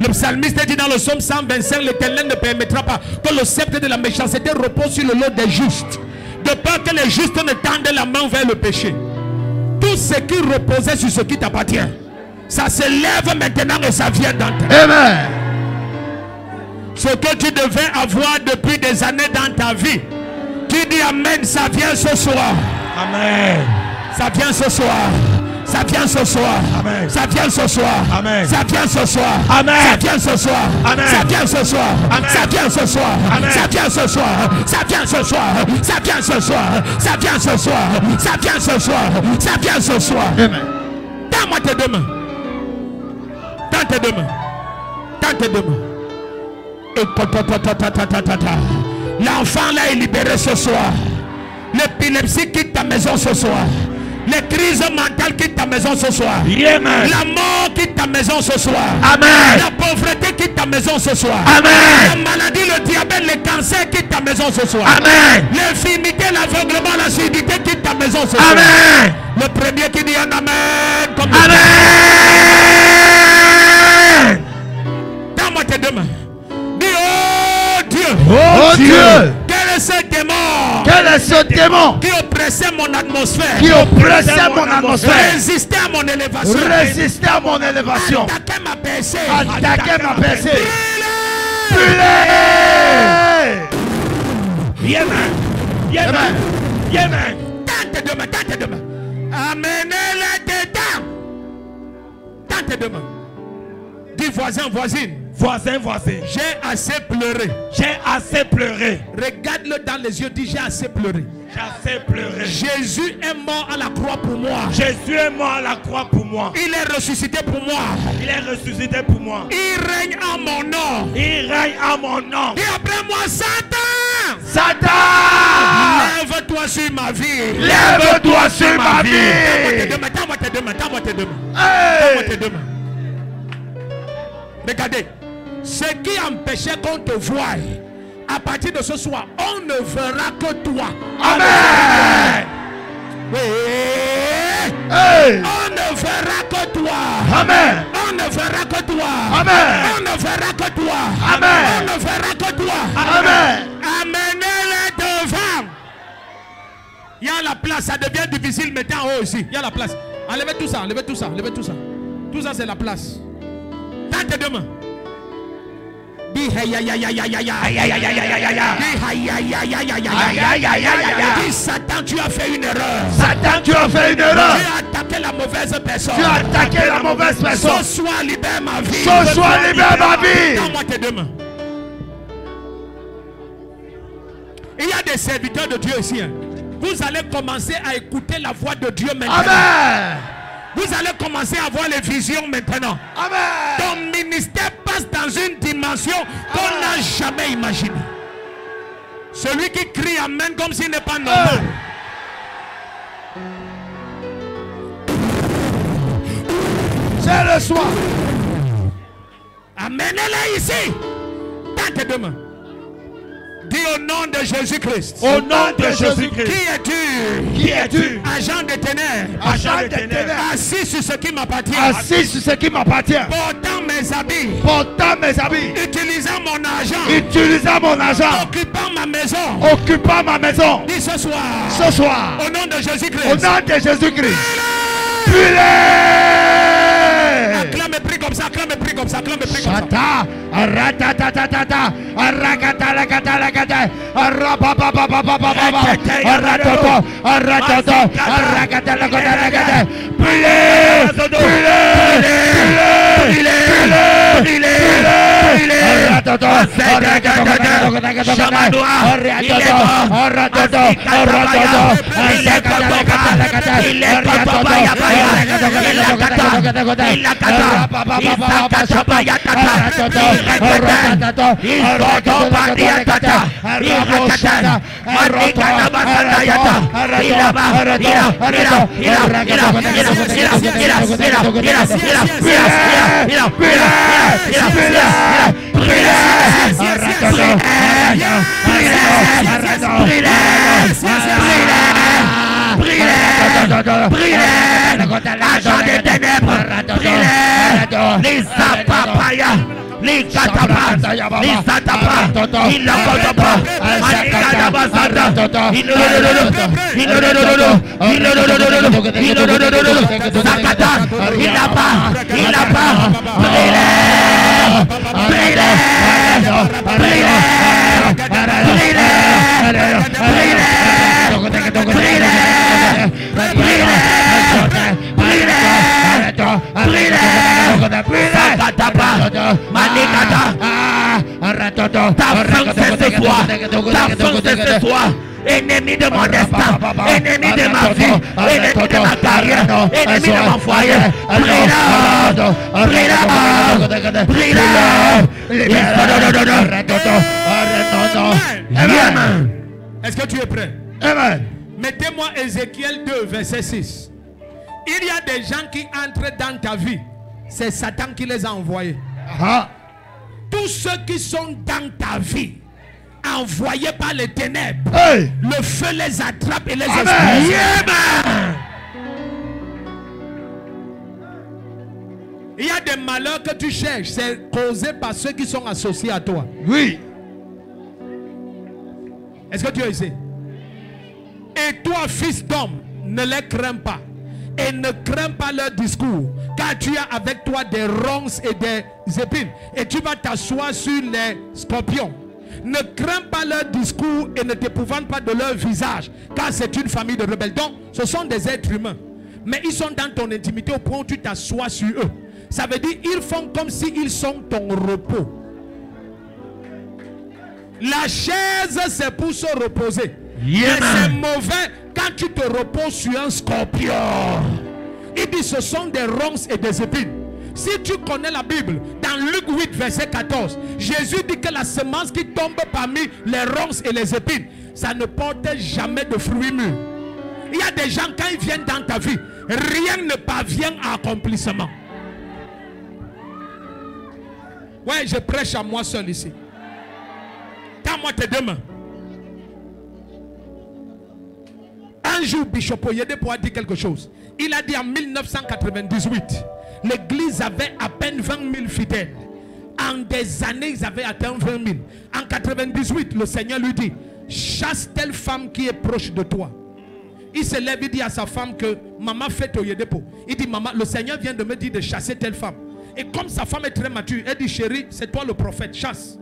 Le psalmiste dit dans le psaume 125, l'Éternel ne permettra pas que le sceptre de la méchanceté repose sur le lot des justes, de peur que les justes ne tendent la main vers le péché. Tout ce qui reposait sur ce qui t'appartient, ça se lève maintenant et ça vient d'entrer. Amen. Ce que tu devais avoir depuis des années dans ta vie, tu dis amen, ça vient ce soir. Amen. Ça vient ce soir. Ça vient ce soir. Amen. Ça vient ce soir. Amen. Ça vient ce soir. Amen. Ça vient ce soir. Amen. Ça vient ce soir. Amen. Ça vient ce soir. Amen. Ça vient ce soir. Ça vient ce soir. Ça vient ce soir. Ça vient ce soir. Ça vient ce soir. Ça vient ce soir. Amen. Donne-moi tes deux mains. Donne tes deux mains. Donne tes deux mains. L'enfant là est libéré ce soir. L'épilepsie quitte ta maison ce soir. Les crises mentales quittent ta maison ce soir. Amen. La mort quitte ta maison ce soir. Amen. La pauvreté quitte ta maison ce soir. Amen. La maladie, le diabète, le cancer quitte ta maison ce soir. Amen. L'infirmité, l'aveuglement, la surdité quitte ta maison ce soir. Amen. Le premier qui dit un amen comme Amen. Donne-moi tes deux mains. Dis oh Dieu. Oh Dieu. Quel est ce démon Quel est ce démon qui oppressait mon atmosphère, qui oppressait mon atmosphère, résistait à mon élévation, résistait à mon élévation, attaquait ma percée, attaquait ma percée? Amen. Amen. Amen. Tente de main, tente de main. Amenez-les dedans. Tente de main. Dis voisin, voisine. Voisin, voisin. J'ai assez pleuré. J'ai assez pleuré. Regarde-le dans les yeux, dis j'ai assez pleuré. J'ai assez pleuré. Jésus est mort à la croix pour moi. Jésus est mort à la croix pour moi. Il est ressuscité pour moi. Il est ressuscité pour moi. Il règne en mon nom. Il règne à mon nom. Et après moi, Satan, Satan, lève-toi sur ma vie. lève-toi sur ma vie. Tends-moi tes deux mains, tends-moi tes deux mains. Hey. Tends-moi tes deux mains. Regardez, ce qui empêchait qu'on te voie, À partir de ce soir, on ne verra que toi. Amen. Oui. Hey. On ne verra que toi. Amen. On ne verra que toi. Amen. On ne verra que toi. Amen. On ne verra que toi. Amen. Amenez-les devant. Il y a la place, ça devient difficile, mettez en haut ici. Il y a la place. Enlevez tout ça, enlevez tout ça, enlevez tout ça. Tout ça, c'est la place. Tends tes deux mains. Dis aïe aïe aïe aïe aïe aïe aïe aïe aïe aïe aïe aïe. Dis aïe aïe aïe aïe aïe aïe aïe aïe. Dis Satan, tu as fait une erreur. Satan, tu as fait une erreur. Tu as attaqué la mauvaise personne. Tu as attaqué la mauvaise personne. Ce soir, libère ma vie. Ce soir, libère ma vie. Donne-moi tes deux mains. Il y a des serviteurs de Dieu ici. Hein. Vous allez commencer à écouter la voix de Dieu maintenant. Amen. Vous allez commencer à voir les visions maintenant. Amen. Ton ministère passe dans une dimension qu'on n'a jamais imaginée. Celui qui crie Amen comme s'il n'est pas normal. C'est le soir. Amenez-les ici. Dans tes deux mains. Dis au nom de Jésus-Christ. Au nom de Jésus-Christ. Qui es-tu? Qui es-tu? Agent des ténèbres. Agent des ténèbres. Assis sur ce qui m'appartient. Assis sur ce qui m'appartient. Portant mes habits. Portant mes habits. Utilisant mon argent. Utilisant mon argent. Occupant ma maison. Occupant ma maison. Dis ce soir. Ce soir. Au nom de Jésus-Christ. Au nom de Jésus-Christ. Acclame et prie comme ça, acclame et prie comme ça, acclame et prie comme ça. Shata, aratatatata, arakatalakatalakata, arapapapapapapapa, aratoto, aratoto, arakatalakatalakata. Brûlez, aratoto, agent des ténèbres, les apapaya, les katapa, les atapa, il la kotapa, ennemi de mon destin, ennemi de ma vie, ennemi de ma carrière, ennemi de mon foyer, Amen. Est-ce que tu es prêt? Amen. Mettez-moi Ézéchiel 2, verset 6. Il y a des gens qui entrent dans ta vie. C'est Satan qui les a envoyés. Tous ceux qui sont dans ta vie, envoyés par les ténèbres, le feu les attrape et les expose. Il y a des malheurs que tu cherches, c'est causé par ceux qui sont associés à toi. Oui. Est-ce que tu es ici? Et toi, fils d'homme, ne les crains pas. Et ne crains pas leur discours. Car tu as avec toi des ronces et des épines. Et tu vas t'asseoir sur les scorpions. Ne crains pas leur discours et ne t'épouvante pas de leur visage. Car c'est une famille de rebelles. Donc, ce sont des êtres humains. Mais ils sont dans ton intimité au point où tu t'assois sur eux. Ça veut dire ils font comme s'ils sont ton repos. La chaise, c'est pour se reposer. Mais c'est mauvais quand tu te reposes sur un scorpion. Il dit ce sont des ronces et des épines. Si tu connais la Bible, dans Luc 8, verset 14, Jésus dit que la semence qui tombe parmi les ronces et les épines, ça ne porte jamais de fruits mûrs. Il y a des gens, quand ils viennent dans ta vie, rien ne parvient à accomplissement. Ouais, je prêche à moi seul ici. Quand Tends-moi tes deux mains. Un jour, Bishop Oyedepo a dit quelque chose. Il a dit en 1998, l'église avait à peine 20 000 fidèles. En des années, ils avaient atteint 20 000. En 98, le Seigneur lui dit, chasse telle femme qui est proche de toi. Il se lève, il dit à sa femme que maman fait Oyedepo. Il dit, maman, le Seigneur vient de me dire de chasser telle femme. Et comme sa femme est très mature, elle dit, chérie, c'est toi le prophète, chasse.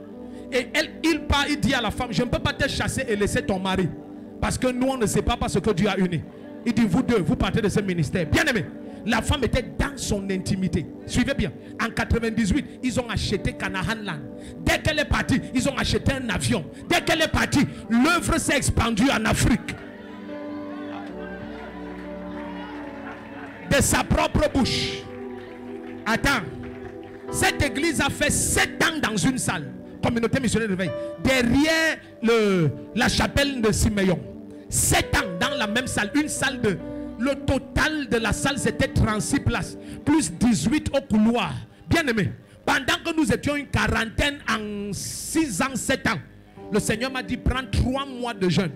Et il part, il dit à la femme, je ne peux pas te chasser et laisser ton mari. Parce que nous, on ne sait pas ce que Dieu a uni. Il dit, vous deux, vous partez de ce ministère. Bien aimé, la femme était dans son intimité. Suivez bien. En 98, ils ont acheté Canaan Land. Dès qu'elle est partie, ils ont acheté un avion. Dès qu'elle est partie, l'œuvre s'est expandue en Afrique. De sa propre bouche. Attends. Cette église a fait 7 ans dans une salle. Communauté missionnaire de réveil. Derrière la chapelle de Siméon. 7 ans dans la même salle. Une salle de... Le total de la salle c'était 36 places. Plus 18 au couloir. Bien aimé. Pendant que nous étions une quarantaine en 6 ans, 7 ans. Le Seigneur m'a dit prends 3 mois de jeûne.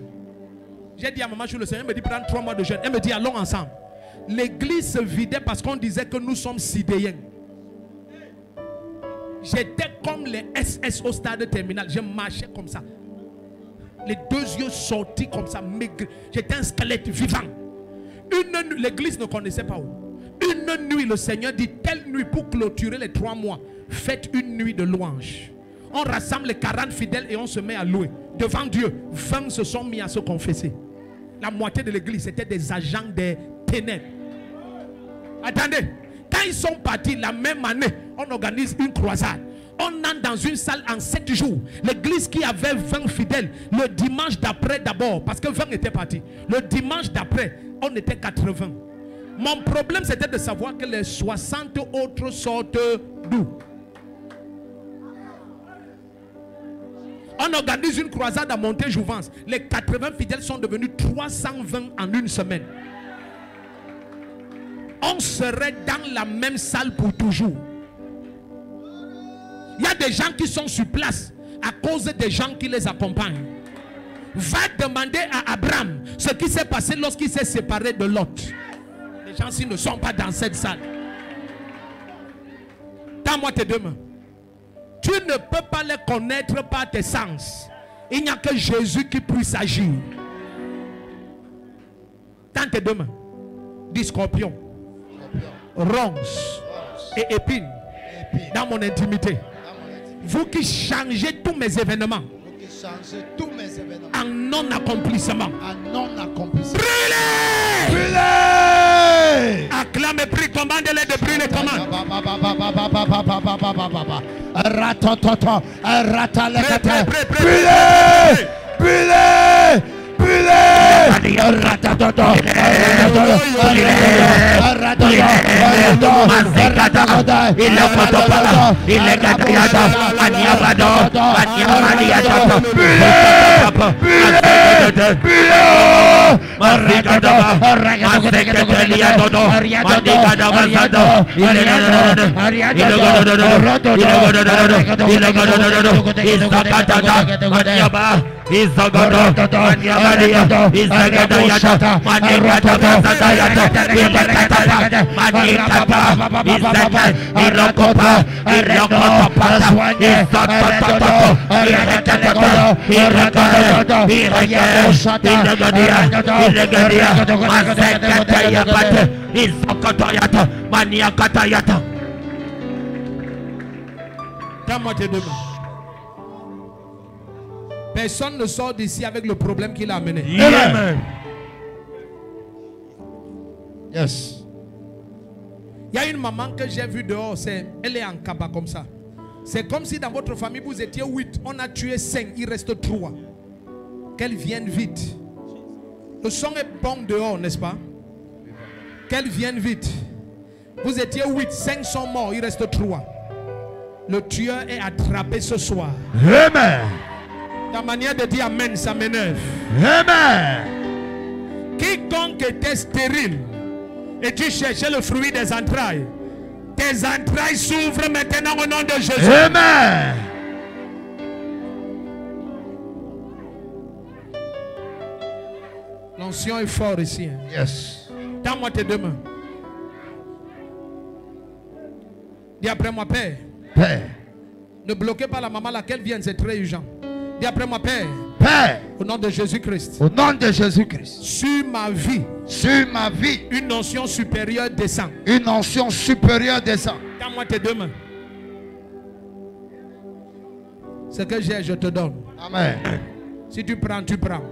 J'ai dit à maman, le Seigneur me dit prends 3 mois de jeûne. Elle me dit allons ensemble. L'église se vidait parce qu'on disait que nous sommes sidéens. J'étais comme les SS au stade terminal. Je marchais comme ça. Les 2 yeux sortis comme ça, maigre. J'étais un squelette vivant. L'église ne connaissait pas où. Une nuit, le Seigneur dit, telle nuit pour clôturer les 3 mois, faites une nuit de louange. On rassemble les 40 fidèles et on se met à louer. Devant Dieu, 20 se sont mis à se confesser. La moitié de l'église, c'était des agents des ténèbres. Attendez, quand ils sont partis la même année, on organise une croisade. On entre dans une salle en 7 jours. L'église qui avait 20 fidèles, le dimanche d'après d'abord, parce que 20 étaient partis. Le dimanche d'après, on était 80. Mon problème c'était de savoir que les 60 autres sortent d'où. On organise une croisade à Montéjouvence. Les 80 fidèles sont devenus 320 en une semaine. On serait dans la même salle pour toujours. Il y a des gens qui sont sur place à cause des gens qui les accompagnent. Va demander à Abraham ce qui s'est passé lorsqu'il s'est séparé de Lot. Les gens-ci ne sont pas dans cette salle. Tends-moi tes 2 mains. Tu ne peux pas les connaître par tes sens. Il n'y a que Jésus qui puisse agir. Tends tes 2 mains. Dis scorpion, ronces et épines dans mon intimité. Vous qui changez tous mes événements en non-accomplissement. Brûlez! Brûlez! Acclame et prie, commande-les de brûler, commande. Brûlez! Brûlez! Donne-moi tes 2 mains. Personne ne sort d'ici avec le problème qu'il a amené. Amen. Yes. Il y a une maman que j'ai vue dehors, elle est en cabas comme ça. C'est comme si dans votre famille vous étiez 8, on a tué 5, il reste 3. Qu'elle vienne vite. Le son est bon dehors, n'est-ce pas? Qu'elle vienne vite. Vous étiez 8, 5 sont morts, il reste 3. Le tueur est attrapé ce soir. Amen. Ta manière de dire amen, ça m'énerve. Amen. Quiconque était stérile et tu cherchais le fruit des entrailles, tes entrailles s'ouvrent maintenant au nom de Jésus. Amen. L'onction est fort ici. Hein. Yes. Tends-moi tes deux mains. Dis après moi, Père. Père. Ne bloquez pas la maman laquelle vient, c'est très urgent. Dis après moi, Père. Père. Au nom de Jésus-Christ. Au nom de Jésus-Christ. Sur ma vie. Sur ma vie. Une onction supérieure descend. Une onction supérieure descend. Tends-moi tes deux mains. Ce que j'ai, je te donne. Amen. Si tu prends, tu prends.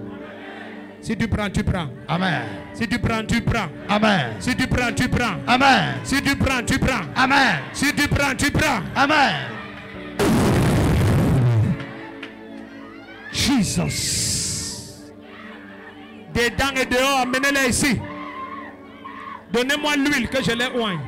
Si tu prends, tu prends. Amen. Si tu prends, tu prends. Amen. Si tu prends, tu prends. Amen. Si tu prends, tu prends. Amen. Si tu prends, tu prends. Amen. Jesus. Dedans et dehors, amenez-les ici. Donnez-moi l'huile que je les oigne.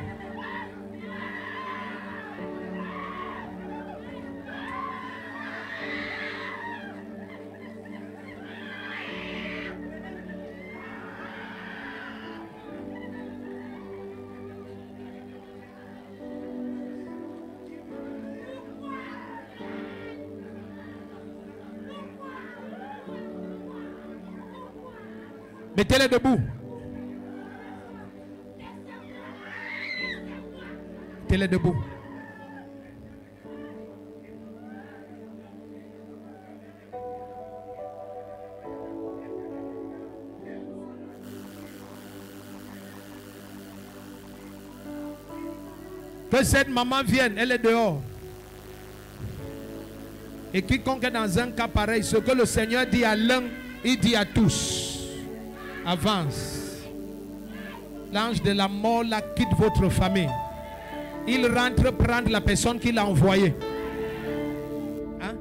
Mettez-les debout. Mettez-les debout. Que cette maman vienne, elle est dehors. Et quiconque est dans un cas pareil, ce que le Seigneur dit à l'un, il dit à tous. Avance. L'ange de la mort là quitte votre famille. Il rentre prendre la personne qu'il a envoyée. Hein?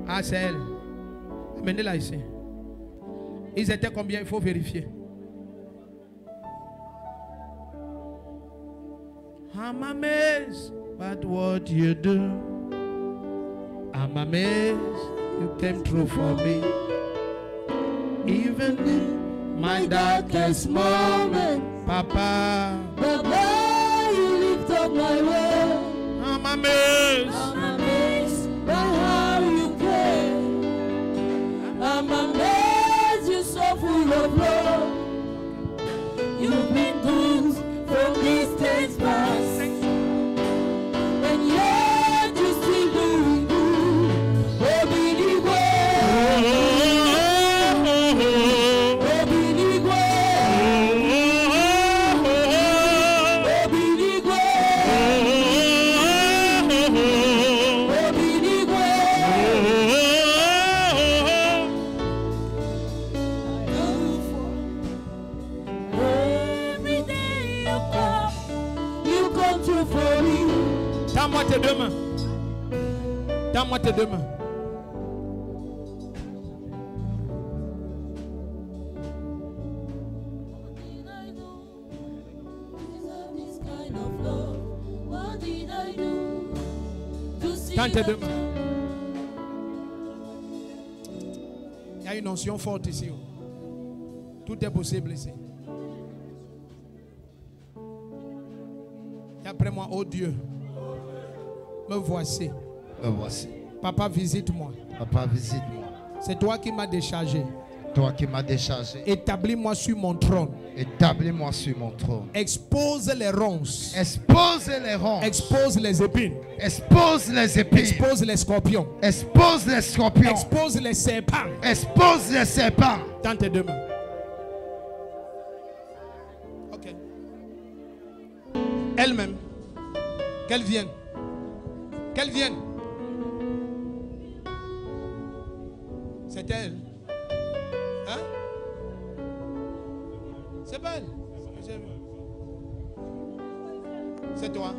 Ah, c'est elle. Amenez-la ici. Ils étaient combien? Il faut vérifier. I'm amazed at what you do. I'm amazed you came through for me. Even in my darkest moment, Papa, Baba, you lift up my world. I'm amazed. I'm amazed by how you care. I'm amazed you're so full of love. You've been good from distance past, and yet you still doing good. Oh, believe Tends-moi tes deux mains. Tends-moi tes deux mains. Tends tes deux mains. Il y a une onction forte ici. Tout est possible ici. Et après moi, oh Dieu, me voici. Me voici. Papa, visite-moi. Papa, visite-moi. C'est toi qui m'as déchargé. Toi qui m'as déchargé. Établis-moi sur mon trône. Établis-moi sur mon trône. Expose les ronces. Expose les ronces. Expose les épines. Expose les épines. Expose les scorpions. Expose les scorpions. Expose les serpents. Expose les serpents. Dans tes deux mains. Ok. Elle-même. Qu'elle vienne. Qu'elle vienne. C'est elle. Hein? C'est pas elle. C'est toi.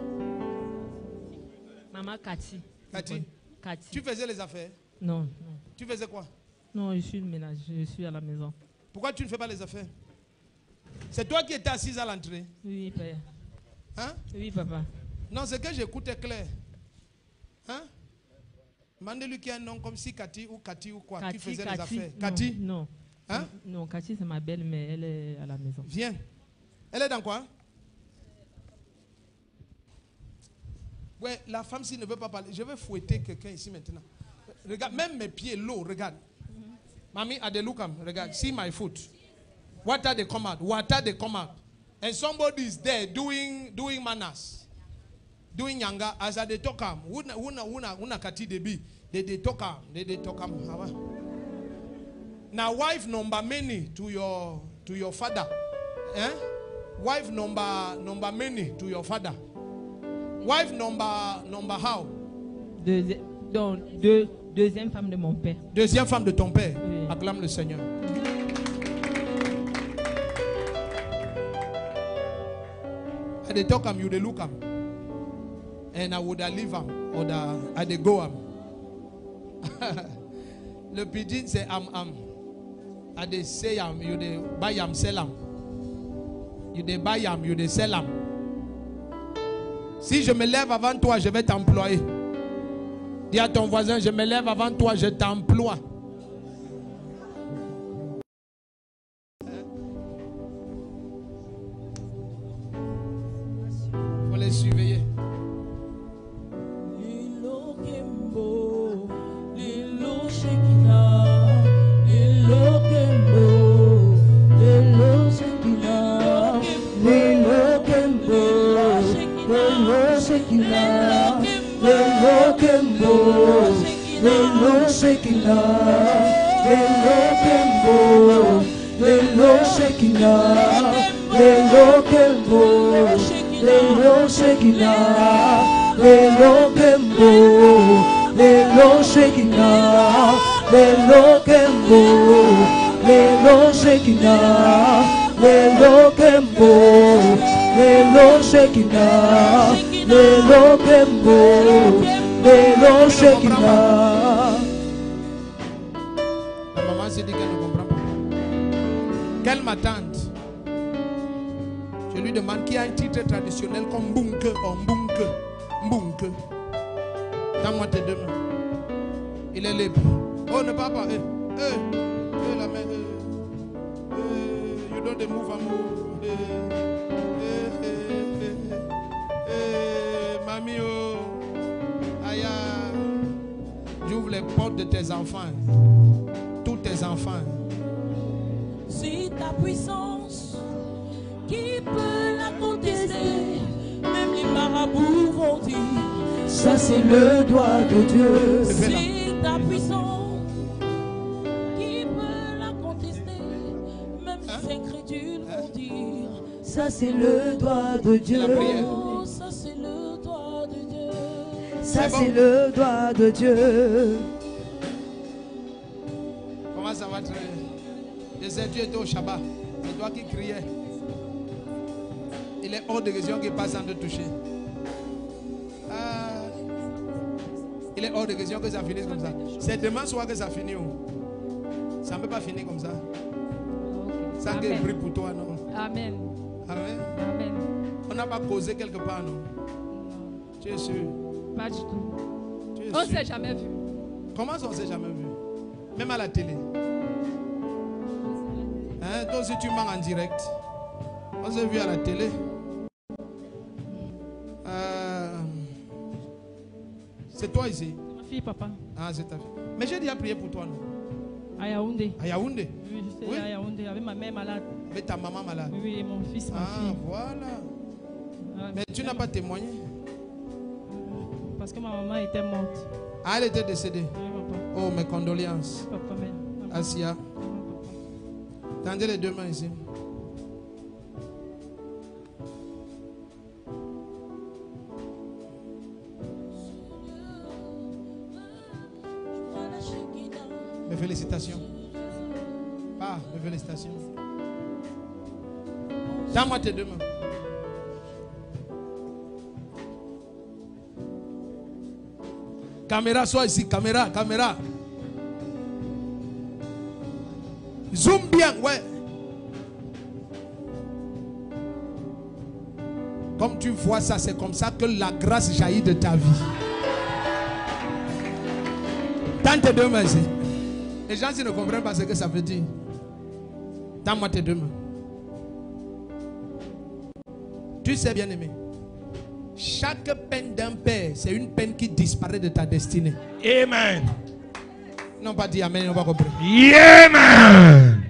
Maman Cathy. Cathy. Cathy. Tu faisais les affaires? Non, non. Tu faisais quoi? Non, je suis le ménage. Je suis à la maison. Pourquoi tu ne fais pas les affaires? C'est toi qui étais assise à l'entrée? Oui, père. Hein? Oui, papa. Non, ce que j'écoute est clair. Hein? Demandez-lui qu'il y a un nom comme si Cathy ou quoi. Cathy, qui faisait Cathy. les affaires. Non, Cathy? Non. Hein? Non, Cathy, c'est ma belle, mais elle est à la maison. Viens. Elle est dans quoi? Ouais, la femme, s'il ne veut pas parler, je vais fouetter quelqu'un ici maintenant. Regarde, même mes pieds, l'eau, regarde. Mommy, at the look am, regard, see my foot. Water they come out. Water they come out. And somebody is there doing manners. Doing yanga. As they talk am. Una kati they be. They talk am. They talk am. Now wife number many to your father. Eh? Wife number many to your father. Wife number how? Deuxième femme de mon père. Deuxième femme de ton père. Oui. Acclame le Seigneur. And they talk am, you they look am. And I would leave am or I they go am. Le pidgin say am. I they say am, you they buy am, sell am. You they buy am, you they sell am. Si je me lève avant toi, je vais t'employer. Dis à ton voisin, je me lève avant toi, je t'emploie. Il faut les surveiller. Lilo Kembo, Lilo Shekina, Lilo Kembo, Lilo Shekina, Lilo Kembo, Lilo Shekina, Lilo Kembo, Lilo Shekina, Lilo Kembo, Lilo Shekina, Lilo Kembo, Lilo Shekina, Lelo Kembo, Lelo Shekina, Lelo Kembo, Lelo Shekina, Lelo Kembo, Lelo Shekina, Lelo Kembo, Lelo Shekina. La maman s'est dit qu'elle ne comprend pas. Quelle ma tante? Je lui demande qui a un titre traditionnel comme Mbunke ou Mbunke. Mbunke. Donne-moi tes deux mains. Il est libre. Oh, ne parle pas. La main. You don't move à move. Mamie, oh. Aïe. J'ouvre les portes de tes enfants. Tous tes enfants. C'est ta puissance qui peut la contester. Même les marabouts vont dire, ça c'est le doigt de Dieu. C'est ta puissance qui peut la contester. Même les incrédules vont dire, ça c'est le doigt de Dieu. Oh, ça c'est le doigt de Dieu. Ça c'est le doigt de Dieu. Comment ça va très bien? Dieu était au Shabbat. C'est toi qui criais. Il est hors de question qu'il passe sans te toucher. Il est hors de question que ça finisse comme ça. C'est demain soir que ça finit. Ça ne peut pas finir comme ça. Ça qui est pris pour toi, non? Amen. Amen. Amen. On n'a pas causé quelque part, non? Tu es sûr? Pas du tout. Tu es On ne sûr? s'est jamais vu. Comment ça on ne s'est jamais vu? Même à la télé. Hein? Toi aussi tu mens en direct. On s'est vu à la télé. C'est toi ici? Ma fille, papa. Ah, c'est ta fille. Mais j'ai déjà prié pour toi, non? À Yaoundé. À Yaoundé? Oui, je sais, Oui. à Yaoundé, avec ma mère malade. Avec ta maman malade? Oui, et mon fils, ma Ah, fille. voilà. Ah, Mais tu n'as pas témoigné? Parce que ma maman était morte. Ah, elle était décédée. Oui, papa. Oh, mes condoléances. Papa, mais. Asia. Tendez les deux mains ici. Mes félicitations. Ah, mes félicitations. Donne-moi tes deux mains. Caméra, sois ici. Caméra. Zoom bien, ouais. Comme tu vois ça, c'est comme ça que la grâce jaillit de ta vie. Tends tes deux mains ici. Les gens ne comprennent pas ce que ça veut dire. Tends-moi tes deux mains. Tu sais, bien aimé, chaque peine d'un père, c'est une peine qui disparaît de ta destinée. Amen. Non, pas dit amen, on va comprendre. Yeah, man.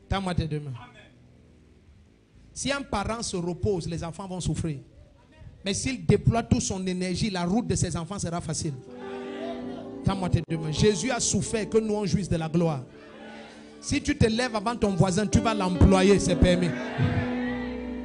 Tends-moi tes deux mains. Si un parent se repose, les enfants vont souffrir. Mais s'il déploie toute son énergie, la route de ses enfants sera facile. Tends-moi tes deux mains. Jésus a souffert que nous on jouisse de la gloire. Si tu te lèves avant ton voisin, tu vas l'employer, c'est permis.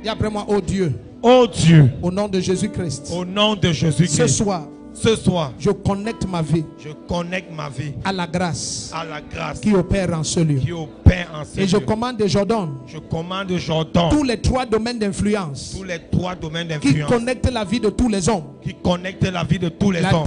Dis après moi, oh Dieu. Oh Dieu. Au nom de Jésus-Christ. Au nom de Jésus-Christ. Ce soir, je connecte ma vie. Je connecte ma vie à la grâce. À la grâce. Qui opère en ce lieu. Qui opère en ce lieu. Et je commande et j'ordonne. Je commande et j'ordonne. Tous les trois domaines d'influence. Tous les trois domaines d'influence. Qui connectent la vie de tous les hommes. Qui connectent la vie de tous les hommes.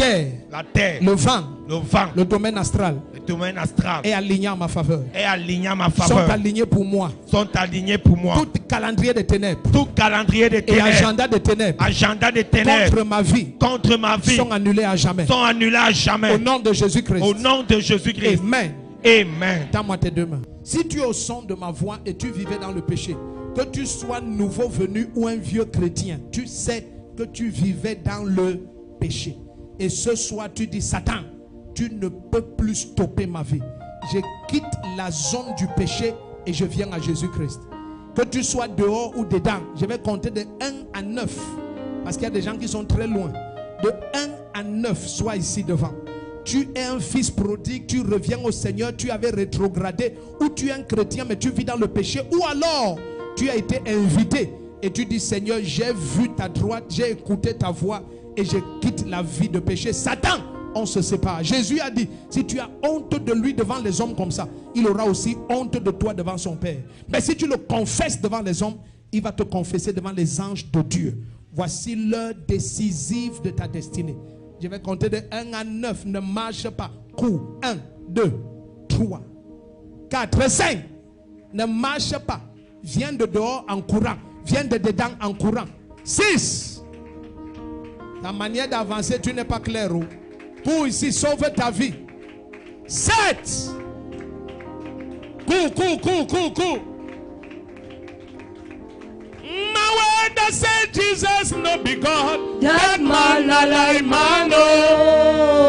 La terre. Le vent. Le vent. Le domaine astral. Le domaine astral. Est aligné en ma faveur. Est aligné en ma faveur. Sont alignés pour moi. Sont alignés pour moi. Tout calendrier des ténèbres. Tout calendrier des ténèbres. Et agenda des ténèbres. Agenda des ténèbres. Contre ma vie. Contre ma vie. Sont annulés à jamais. Sont annulés à jamais. Au nom de Jésus-Christ. Au nom de Jésus-Christ. Amen. Amen. Tends-moi tes deux mains. Si tu es au son de ma voix et tu vivais dans le péché, que tu sois nouveau venu ou un vieux chrétien, tu sais que tu vivais dans le péché. Et ce soir, tu dis, Satan, tu ne peux plus stopper ma vie. Je quitte la zone du péché et je viens à Jésus-Christ. Que tu sois dehors ou dedans, je vais compter de 1 à 9. Parce qu'il y a des gens qui sont très loin. De 1 à 9, sois ici devant. Tu es un fils prodigue, tu reviens au Seigneur, tu avais rétrogradé, ou tu es un chrétien mais tu vis dans le péché, ou alors tu as été invité et tu dis, Seigneur, j'ai vu ta droite, j'ai écouté ta voix et je quitte la vie de péché. Satan, on se sépare. Jésus a dit, si tu as honte de lui devant les hommes comme ça, il aura aussi honte de toi devant son Père. Mais si tu le confesses devant les hommes, il va te confesser devant les anges de Dieu. Voici l'heure décisive de ta destinée. Je vais compter de 1 à 9. Ne marche pas. Cours. 1, 2, 3, 4, 5. Ne marche pas. Viens de dehors en courant. Viens de dedans en courant. 6. Ta manière d'avancer, tu n'es pas clair. Cours ici, sauve ta vie. 7. Cours. Now say Jesus no be God. That man la la mano,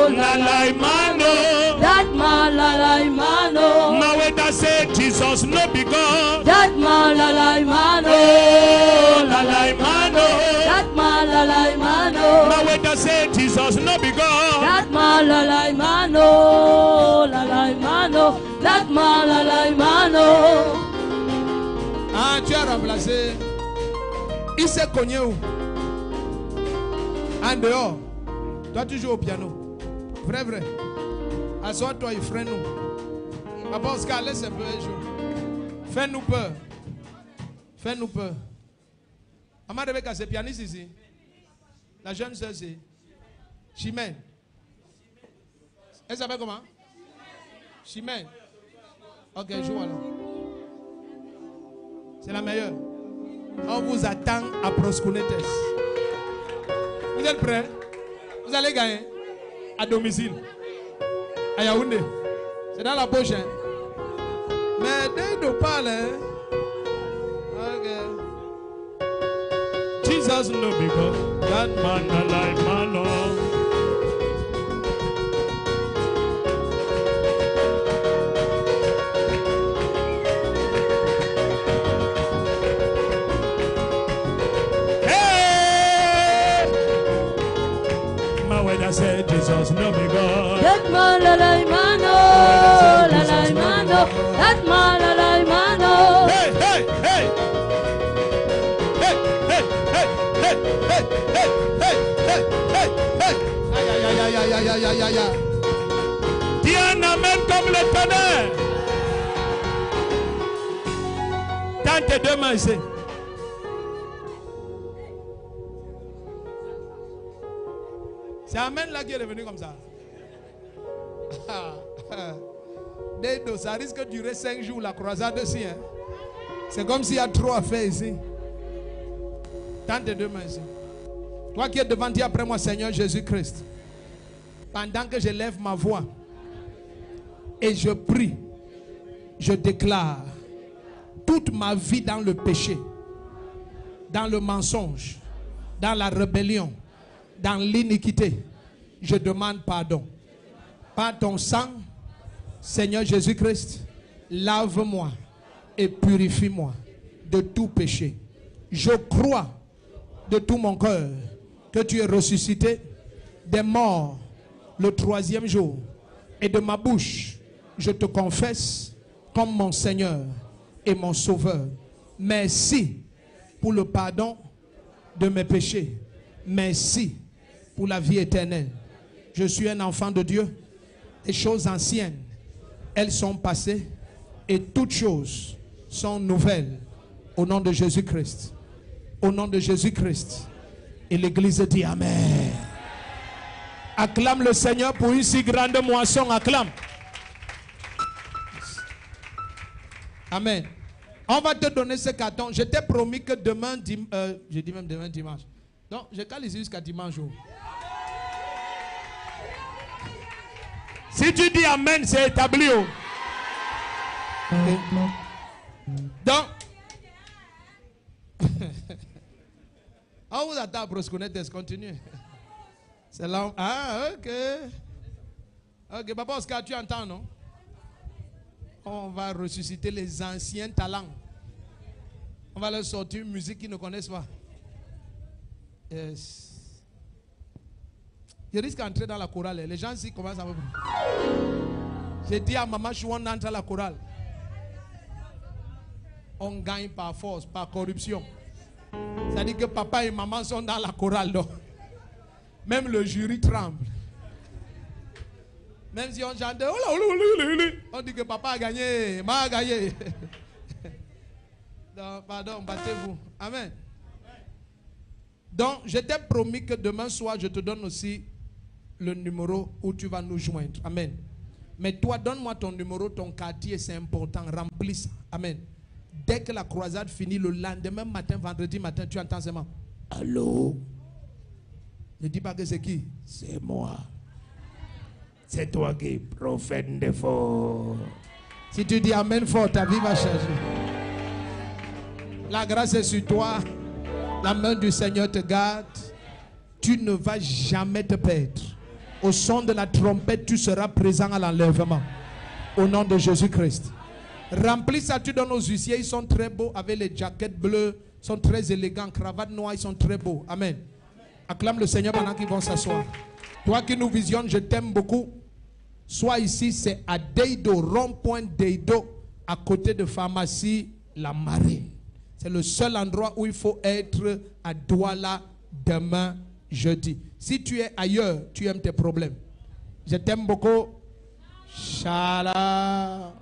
la la mano. That man la la mano. Now say Jesus no be God. That man la la mano, la la mano. That man la la mano. Now say Jesus no be God. That man la la mano, la la mano. That man la la mano. Ah, tu as remplacé. Il s'est cogné où? En dehors. Toi tu joues au piano. Vrai. Assois-toi et freine-nous. Papa Oscar, laisse un peu jouer. Fais-nous peur. Maman Rebecca, c'est pianiste ici. La jeune soeur c'est Chimène. Elle s'appelle comment? Chimène. Ok, joue alors. C'est la meilleure. On vous attend à Proskunetes. Vous êtes prêts? Vous allez gagner à domicile. À Yaoundé. C'est dans la poche. Hein? Mais dès que tu parles, hein? Ok. Jesus no be God. That man alive, man. Say Jesus no be God. That man la la mano, la la mano. That man la la mano. Hey. Aïe. Dis un amen comme le tonnerre. Tends tes deux mains ici. C'est Amen là qui est revenu comme ça. Dedo, ça risque de durer 5 jours la croisade aussi. Hein? C'est comme s'il y a trop à faire ici. Tends tes deux mains ici. Toi qui es devant, dis après moi, Seigneur Jésus-Christ. Pendant que je lève ma voix et je prie, je déclare toute ma vie dans le péché, dans le mensonge, dans la rébellion, dans l'iniquité, je demande pardon. Par ton sang, Seigneur Jésus-Christ, lave-moi et purifie-moi de tout péché. Je crois de tout mon cœur que tu es ressuscité des morts le 3e jour. Et de ma bouche, je te confesse comme mon Seigneur et mon Sauveur. Merci pour le pardon de mes péchés. Merci pour la vie éternelle. Je suis un enfant de Dieu. Les choses anciennes, elles sont passées et toutes choses sont nouvelles. Au nom de Jésus-Christ. Au nom de Jésus-Christ. Et l'Église dit Amen. Acclame le Seigneur pour une si grande moisson. Acclame. Amen. On va te donner ce carton. Je t'ai promis que demain, je dis même demain dimanche. Donc, je cale ici jusqu'à dimanche. Si tu dis Amen, c'est établi. Okay. Donc, on vous attend pour se connaître, continue. C'est là. Ah, ok. Ok, papa Oscar, tu entends, non? On va ressusciter les anciens talents. On va leur sortir une musique qu'ils ne connaissent pas. Yes. Je risque d'entrer dans la chorale. Les gens ici commencent à me... J'ai dit à maman Chouan d'entrer à la chorale. On gagne par force, par corruption. C'est-à-dire que papa et maman sont dans la chorale. Donc. Même le jury tremble. Même si on chante, on dit que papa a gagné, maman a gagné. Donc, pardon, battez-vous. Amen. Donc, je t'ai promis que demain soir, je te donne aussi le numéro où tu vas nous joindre. Amen. Mais toi, donne-moi ton numéro, ton quartier, c'est important. Remplis ça. Amen. Dès que la croisade finit, le lendemain matin, vendredi matin, tu entends seulement allô? Ne dis pas que c'est qui? C'est moi. C'est toi qui prophète de faux. Si tu dis Amen fort, ta vie va changer. La grâce est sur toi. La main du Seigneur te garde. Tu ne vas jamais te perdre. Au son de la trompette, tu seras présent à l'enlèvement. Au nom de Jésus-Christ. Remplis ça, tu donnes aux huissiers. Ils sont très beaux avec les jaquettes bleues. Ils sont très élégants. Cravates noires, ils sont très beaux. Amen. Acclame le Seigneur pendant qu'ils vont s'asseoir. Toi qui nous visionnes, je t'aime beaucoup. Sois ici, c'est à Deido, rond-point Deido, à côté de pharmacie La Marine. C'est le seul endroit où il faut être à Douala demain jeudi. Si tu es ailleurs, tu aimes tes problèmes. Je t'aime beaucoup. Shalom.